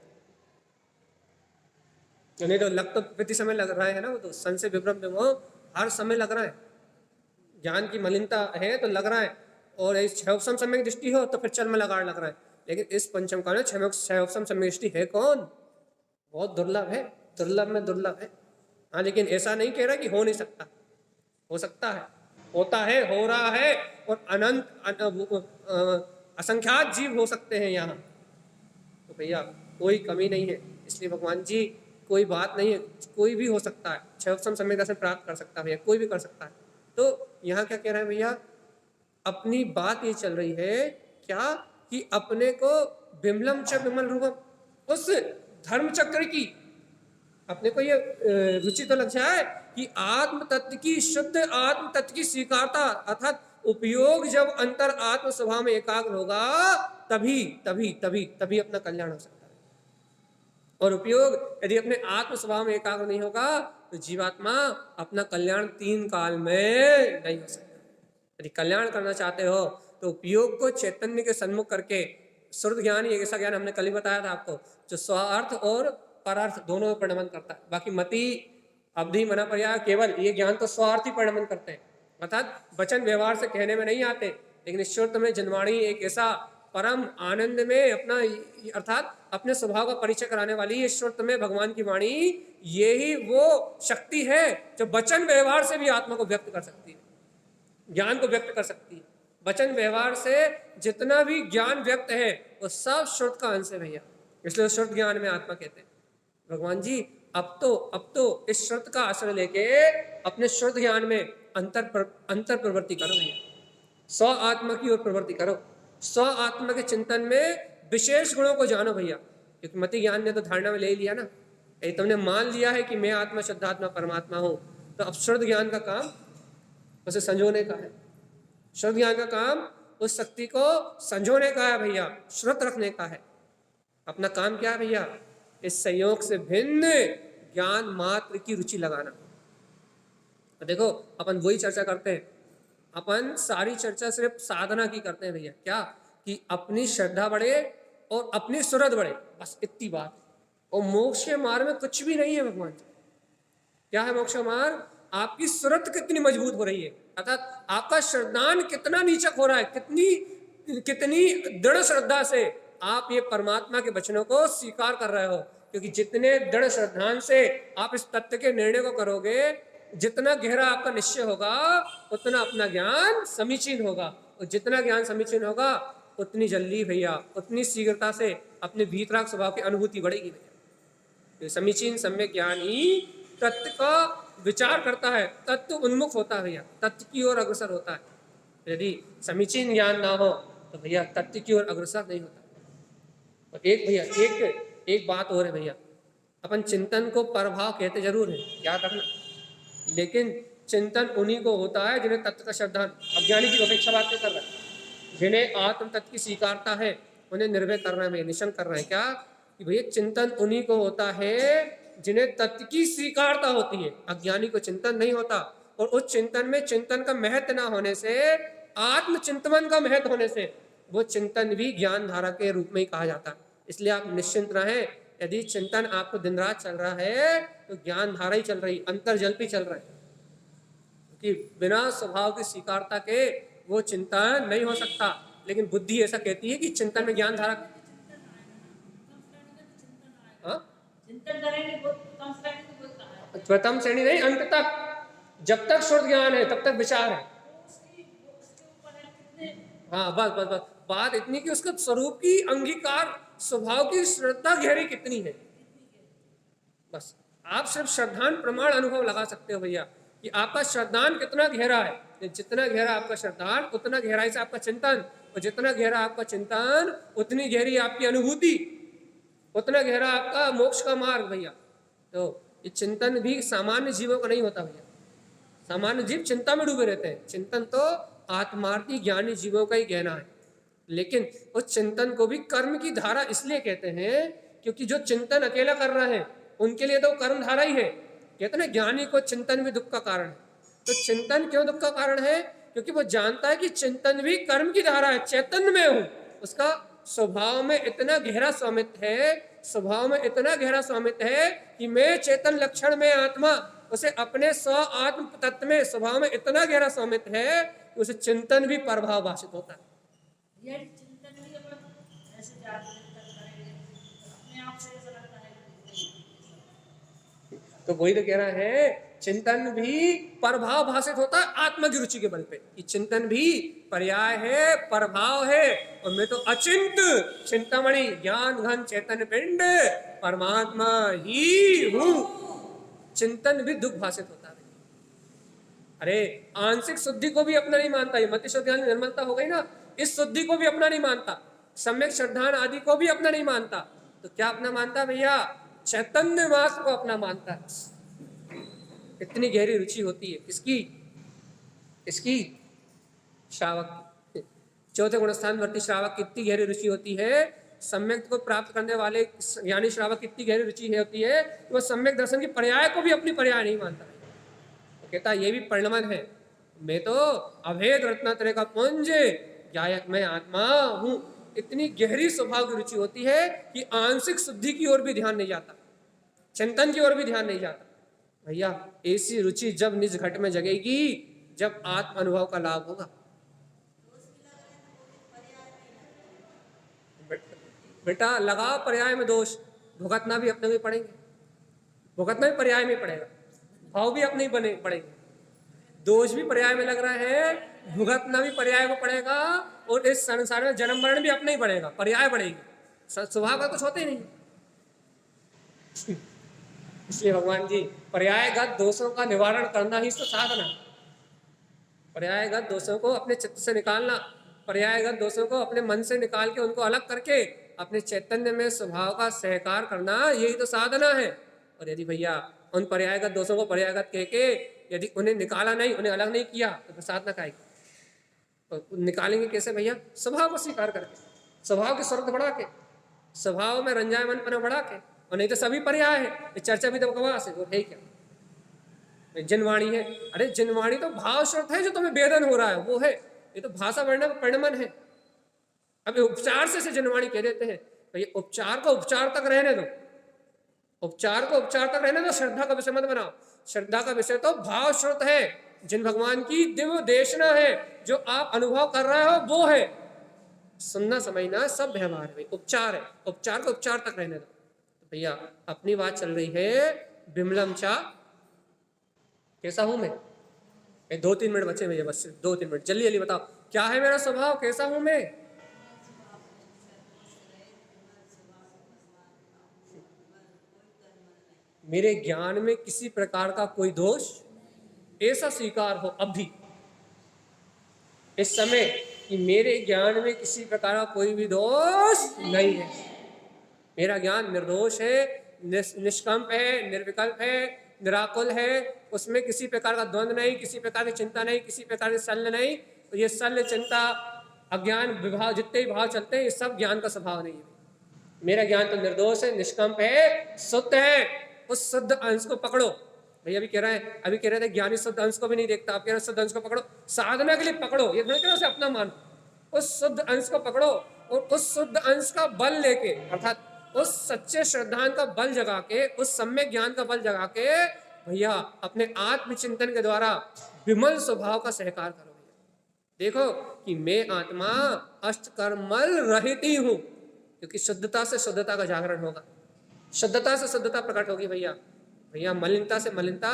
नहीं तो लग तो प्रति समय लग रहा है ना, वो तो संशय विभ्रम विमोह हर समय लग रहा है। ज्ञान की मलिनता है तो लग रहा है, और इस क्षयोपम सम्यक दृष्टि हो तो फिर चल में लगाड़ लग रहा है। लेकिन इस पंचम काल में क्षयोपम सम्यक दृष्टि है कौन? बहुत दुर्लभ है, दुर्लभ में दुर्लभ है। हाँ, लेकिन ऐसा नहीं कह रहा कि हो नहीं सकता, हो सकता है। होता है, हो रहा है, और असंख्यात जीव हो सकते हैं यहाँ। तो भैया कोई कमी नहीं है, इसलिए भगवान जी कोई बात नहीं है, कोई भी हो सकता है, क्षयोत्सम सम्यक दर्शन प्राप्त कर सकता है भैया, कोई भी कर सकता है। तो यहाँ क्या कह रहे हैं भैया, अपनी बात ये चल रही है क्या कि अपने को विमलम च विमल रूपम, उस धर्म चक्र की अपने को ये रुचि तो लग जाए कि आत्म तत्व की, शुद्ध आत्म तत्व की स्वीकारता, अर्थात उपयोग जब अंतर आत्म स्वभाव में एकाग्र होगा तभी तभी तभी तभी अपना कल्याण हो सकता है। और उपयोग यदि अपने आत्म स्वभाव में एकाग्र नहीं होगा तो जीवात्मा अपना कल्याण 3 काल में नहीं हो सकता। यदि कल्याण करना चाहते हो तो उपयोग को चैतन्य के सन्मुख करके, श्रुत ज्ञान एक ऐसा ज्ञान हमने कल ही बताया था आपको, जो स्वार्थ और परार्थ दोनों में परिणमन करता है। बाकी मति, अवधि, मना, पर्याय, केवल ये ज्ञान तो स्वार्थी परिणमन करते हैं, अर्थात वचन व्यवहार से कहने में नहीं आते, लेकिन इस श्रुत में जनवाणी एक ऐसा परम आनंद में अपना, अर्थात अपने स्वभाव का परिचय कराने वाली इस श्रुत में भगवान की वाणी, यही वो शक्ति है जो वचन व्यवहार से भी आत्मा को व्यक्त कर सकती है, ज्ञान को व्यक्त कर सकती है। वचन व्यवहार से जितना भी ज्ञान व्यक्त है वो सब श्रुत का अंश है भैया, इसलिए श्रुत ज्ञान में आत्मा कहते हैं। भगवान जी अब तो इस श्रुत का आश्रय लेके अपने श्रुत ज्ञान में अंतर प्रवृत्ति करो भैया, स्व आत्मा की ओर प्रवृत्ति करो, स्व आत्मा के चिंतन में विशेष गुणों को जानो भैया। क्योंकि मति ज्ञान ने तो धारणा में ले लिया ना, यदि तुमने मान लिया है कि मैं आत्मा शुद्धात्मा परमात्मा हूं, तो अब श्रुत ज्ञान का काम उसे संजोने का है। श्रुत ज्ञान का काम उस शक्ति को संजोने का है भैया, श्रुत रखने का है। अपना काम क्या है भैया, इस संयोग से भिन्न ज्ञान मात्र की रुचि लगाना। तो देखो अपन वही चर्चा करते हैं, अपन सारी चर्चा सिर्फ साधना की करते हैं भैया, क्या कि अपनी श्रद्धा बढ़े और अपनी सूरत बढ़े, बस इतनी बात। और मोक्ष के मार्ग में कुछ भी नहीं है भगवान जी। क्या है मोक्ष का मार्ग? आपकी सूरत कितनी मजबूत हो रही है, अर्थात आपका श्रद्धान कितना नीचक हो रहा है, कितनी दृढ़ श्रद्धा से आप ये परमात्मा के वचनों को स्वीकार कर रहे हो। क्योंकि जितने दृढ़ श्रद्धान से आप इस तत्व के निर्णय को करोगे, जितना गहरा आपका निश्चय होगा, उतना अपना ज्ञान समीचीन होगा, और जितना ज्ञान समीचीन होगा उतनी जल्दी भैया, उतनी शीघ्रता से अपने भीतराग स्वभाव की अनुभूति बढ़ेगी भैया। समीचीन सम्यक ज्ञान ही तत्व का विचार करता है, तत्व उन्मुख होता है भैया, तत्व की ओर अग्रसर होता है। यदि समीचीन ज्ञान ना हो तो भैया तत्व की ओर अग्रसर नहीं होता। और एक भैया एक बात और है भैया, अपन चिंतन को प्रभाव कहते जरूर है, याद रखना, लेकिन चिंतन उन्हीं को होता है जिन्हें तत्व का श्रद्धान, अज्ञानी की अपेक्षा बात नहीं कर रहा है, जिन्हें आत्म तत्व की स्वीकारता है उन्हें निर्भय कर रहे हैं भैया, निशंक कर रहे हैं। क्या कि भैया चिंतन उन्हीं को होता है जिन्हें तत्व की स्वीकारता होती है, अज्ञानी को चिंतन नहीं होता। और उस चिंतन में चिंतन का महत्व ना होने से, आत्म चिंतन का महत्व होने से, वो चिंतन भी ज्ञान धारा के रूप में ही कहा जाता है। इसलिए आप निश्चिंत रहें, यदि चिंतन आपको दिन रात चल रहा है तो ज्ञान धारा ही चल रही, अंतर्जल भी चल रहा है, कि बिना स्वभाव की स्वीकारता के वो चिंतन नहीं हो सकता। लेकिन बुद्धि ऐसा कहती है कि चिंतन में ज्ञान धारा, प्रथम श्रेणी नहीं, अंत तक, जब तक शुद्ध ज्ञान है तब तक विचार है। हाँ बस बस बस, बात इतनी कि उसका स्वरूप की अंगीकार, स्वभाव की श्रद्धा गहरी कितनी है, बस। आप सिर्फ श्रद्धान प्रमाण अनुभव लगा सकते हो भैया कि आपका श्रद्धान कितना गहरा है। जितना गहरा आपका श्रद्धान उतना गहराई से आपका चिंतन, और जितना गहरा आपका चिंतन उतनी गहरी आपकी अनुभूति, उतना गहरा आपका मोक्ष का मार्ग भैया। तो ये चिंतन भी सामान्य जीवों का नहीं होता भैया, सामान्य जीव चिंता में डूबे रहते हैं, चिंतन तो आत्मार्थी ज्ञानी जीवों का ही कहना है। लेकिन उस चिंतन को भी कर्म की धारा इसलिए कहते हैं क्योंकि जो चिंतन अकेला कर रहे हैं उनके लिए तो कर्म धारा ही है। कहते ना ज्ञानी को चिंतन भी दुख का कारण है। तो चिंतन क्यों दुख का कारण है? क्योंकि वो जानता है कि चिंतन भी कर्म की धारा है, चैतन्य में हूं, उसका स्वभाव में इतना गहरा स्वामित्व है, स्वभाव में इतना गहरा स्वामित्व है कि मैं चेतन लक्षण में आत्मा, उसे अपने स्व आत्म तत्व में स्वभाव में इतना गहरा स्वामित्व है कि उसे चिंतन भी प्रभाव भाषित होता है। तो वही तो कह रहा है चिंतन भी प्रभाव भाषित होता है आत्मा की रुचि के बल पे, कि चिंतन भी पर्याय है, प्रभाव है, और मैं तो अचिंत चिंतामणि ज्ञान घन चैतन्य पिंड परमात्मा ही हूं। चिंतन भी दुख भाषित होता है। अरे आंशिक शुद्धि को भी अपना नहीं मानता, ये मति शुद्धि निर्मलता हो गई ना, इस शुद्धि को भी अपना नहीं मानता, सम्यक श्रद्धान आदि को भी अपना नहीं मानता, तो क्या अपना मानता भैया? चैतन्य मात्र को अपना मानता है। इतनी गहरी रुचि होती है किसकी? इसकी श्रावक की। चौथे गुणस्थान वर्ती श्रावक की इतनी गहरी रुचि होती है, सम्यक को प्राप्त करने वाले यानी श्रावक की इतनी गहरी रुचि होती है, वह सम्यक दर्शन की पर्याय को भी अपनी पर्याय नहीं मानता। तो कहता ये भी परिणमन है, मैं तो अभेद रत्नात्रय का पुंज गायक मैं आत्मा हूं। इतनी गहरी स्वभाव की रुचि होती है कि आंशिक शुद्धि की ओर भी ध्यान नहीं जाता, चिंतन की ओर भी ध्यान नहीं जाता। भैया ऐसी रुचि जब निज घट में जगेगी, जब आत्म अनुभव का लाभ होगा। बेटा लगा पर्याय में दोष, भुगतना भी अपने में पड़ेंगे, भुगतना भी पर्याय में पड़ेगा, भाव भी अपने ही बने पड़ेंगे, दोष भी पर्याय में लग रहा है, भुगतना भी पर्याय में पड़ेगा, और इस संसार में जन्म मरण भी अपने ही पड़ेगा, पर्याय पड़ेगी, स्वभाव का कुछ होते ही नहीं। इसलिए भगवान जी पर्यायगत दोषों का निवारण करना ही तो साधना, पर्यायगत दोषों को अपने चित्त से निकालना, पर्यायगत दोषों को अपने मन से निकाल के उनको अलग करके अपने चैतन्य में स्वभाव का सहकार करना, यही तो साधना है। और यदि भैया उन पर्यायगत दोषों को पर्यायगत कह के यदि उन्हें निकाला नहीं, उन्हें अलग नहीं किया, तो साधना का तो निकालेंगे कैसे भैया? स्वभाव को स्वीकार करके, स्वभाव की शर्त बढ़ा के, स्वभाव में रंजायमनपना बढ़ा के, और नहीं तो सभी पर्याय है। ये चर्चा भी तो बकवास है, और है क्या? जिनवाणी है, अरे जिनवाणी तो भाव शर्त है, जो तुम्हें वेदन हो रहा है वो है, ये तो भाषा वर्णन परिणमन है। अब उपचार से जिनवाणी कह देते हैं, तो ये उपचार को उपचार तक रहने दो, उपचार को उपचार तक रहने दो, श्रद्धा का विषय मत बनाओ। श्रद्धा का विषय तो भाव श्रुत है, जिन भगवान की दिव्य देशना है, जो आप अनुभव कर रहे हो वो है। सुनना समझना सब व्यवहार है, उपचार है, उपचार को उपचार तक रहने दो। तो भैया अपनी बात चल रही है, बिमलम चा कैसा हूं मैं? 2-3 मिनट बचे भैया, बस 2-3 मिनट, जल्दी जल्दी बताओ क्या है मेरा स्वभाव, कैसा हूं मैं? मेरे ज्ञान में किसी प्रकार का कोई दोष ऐसा स्वीकार हो अभी इस समय कि मेरे ज्ञान में किसी प्रकार का कोई भी दोष नहीं है, मेरा ज्ञान निर्दोष है, निष्कंप है, निर्विकल्प है, निराकुल है, उसमें किसी प्रकार का द्वंद्व नहीं, किसी प्रकार की चिंता नहीं, किसी प्रकार की शल्य नहीं। तो ये शल्य चिंता अज्ञान विभाव जितने भी भाव चलते हैं, ये सब ज्ञान का स्वभाव नहीं है। मेरा ज्ञान तो निर्दोष है, निष्कंप है, शुद्ध है। उस शुद्ध अंश को पकड़ो। भैया अभी कह रहे थे ज्ञानी शुद्ध अंश को भी नहीं देखता, आप कह रहे शुद्ध अंश को पकड़ो, साधना के लिए पकड़ो, ये थोड़ा कह रहे अपना मानो। उस शुद्ध अंश को पकड़ो और उस शुद्ध अंश का बल लेके, अर्थात उस सच्चे श्रद्धान का बल जगा के, उस सम्यक ज्ञान का बल जगा के भैया अपने आत्मचिंतन के द्वारा विमल स्वभाव का सहकार करो। भैया देखो कि मैं आत्मा अष्टकर्मल रहित ही हूं, क्योंकि शुद्धता से शुद्धता का जागरण होगा, शुद्धता से शुद्धता प्रकट होगी। भैया मलिनता से मलिनता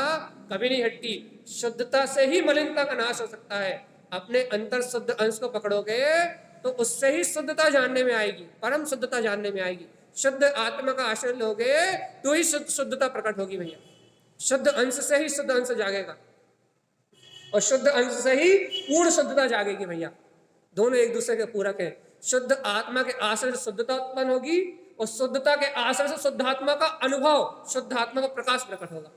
कभी नहीं हटती, शुद्धता से ही मलिनता का नाश हो सकता है। अपने अंतर शुद्ध अंश को पकड़ोगे तो उससे ही शुद्धता जानने में आएगी, परम शुद्धता जानने में आएगी। शुद्ध आत्मा का आश्रय लोगे तो ही शुद्धता प्रकट होगी। भैया शुद्ध अंश से ही शुद्ध अंश जागेगा और शुद्ध अंश से ही पूर्ण शुद्धता जागेगी। भैया दोनों एक दूसरे के पूरक है। शुद्ध आत्मा के आश्रय से शुद्धता उत्पन्न होगी और शुद्धता के आश्रय से शुद्धात्मा का अनुभव, शुद्धात्मा का प्रकाश प्रकट होगा।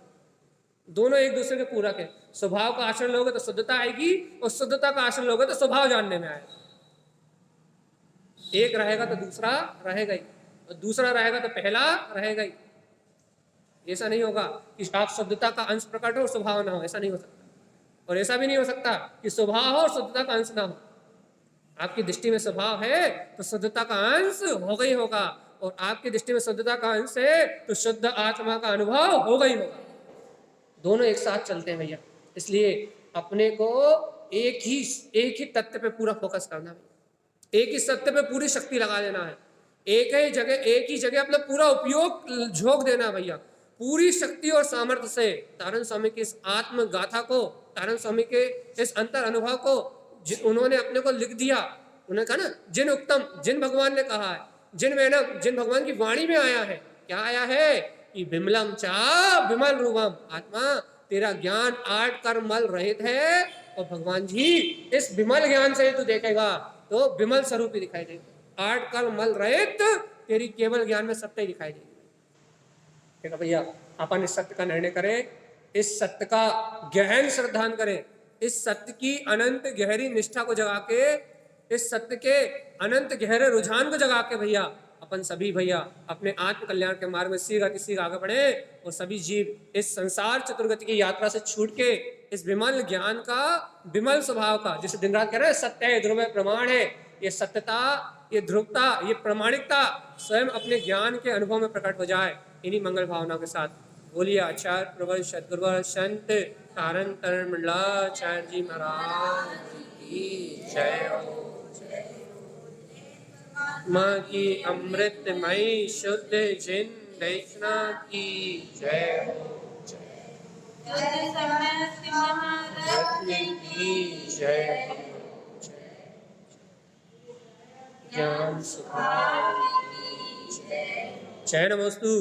दोनों एक दूसरे के पूरक है। स्वभाव का आश्रय लोगे तो शुद्धता आएगी और शुद्धता का आश्रय लोगे तो स्वभाव जानने में आएगा। एक रहेगा तो दूसरा रहेगा ही, और दूसरा रहेगा तो पहला रहेगा ही। ऐसा नहीं होगा कि आप शुद्धता का अंश प्रकट हो और स्वभाव ना हो, ऐसा नहीं हो सकता। और ऐसा भी नहीं हो सकता कि स्वभाव हो और शुद्धता का अंश ना हो। आपकी दृष्टि में स्वभाव है तो शुद्धता का अंश होगा ही होगा, और आपकी दृष्टि में शुद्धता का अंश है तो शुद्ध आत्मा का अनुभव होगा ही होगा। दोनों एक साथ चलते हैं भैया। इसलिए अपने को एक ही तत्व पे पूरा फोकस करना है, एक ही सत्य पे पूरी शक्ति लगा देना है, एक ही जगह अपना पूरा उपयोग झोंक देना भैया। पूरी शक्ति और सामर्थ्य से तारण स्वामी की इस आत्म गाथा को, तारण स्वामी के इस अंतर अनुभव को उन्होंने अपने को लिख दिया। उन्होंने कहा ना, जिन उत्तम, जिन भगवान ने कहा है, जिन वैनम, जिन भगवान की वाणी में आया है, क्या आया है कि विमलम चा विमल रूपम, आत्मा तेरा ज्ञान आठ कर्म मल रहित है, और भगवान जी इस विमल ज्ञान से तू देखेगा तो विमल स्वरूप ही दिखाई देगा। आठ कर्म मल रहित तेरी केवल ज्ञान में सत्य ही दिखाई देगी। ठीक है भैया, अपन इस सत्य का निर्णय करें, इस सत्य का गहन श्रद्धान करें, इस सत्य की अनंत गहरी निष्ठा को जगा के, इस सत्य के अनंत गहरे रुझान को जगा के भैया अपन सभी भैया अपने आत्म कल्याण के मार्ग में सीधा आगे बढ़े, और सभी जीव इस संसार चतुर्गति की यात्रा से छूट के इस विमल ज्ञान का, विमल स्वभाव का, जिसे दिन रात कह रहे हैं सत्य है, ध्रुव है, प्रमाण है, ये सत्यता, ये ध्रुवता, ये प्रामाणिकता स्वयं अपने ज्ञान के अनुभव में प्रकट हो जाए। इन्हीं मंगल भावनाओं के साथ बोलिए आचार्य प्रवर सदगुरुवर संत तारण तरण मंडलाचार्य जी महाराज की जय हो। माँ की अमृतमयी शुद्ध जिंदना की जय हो। की जय हो। ज्ञान सुखा जय नमोस्तु।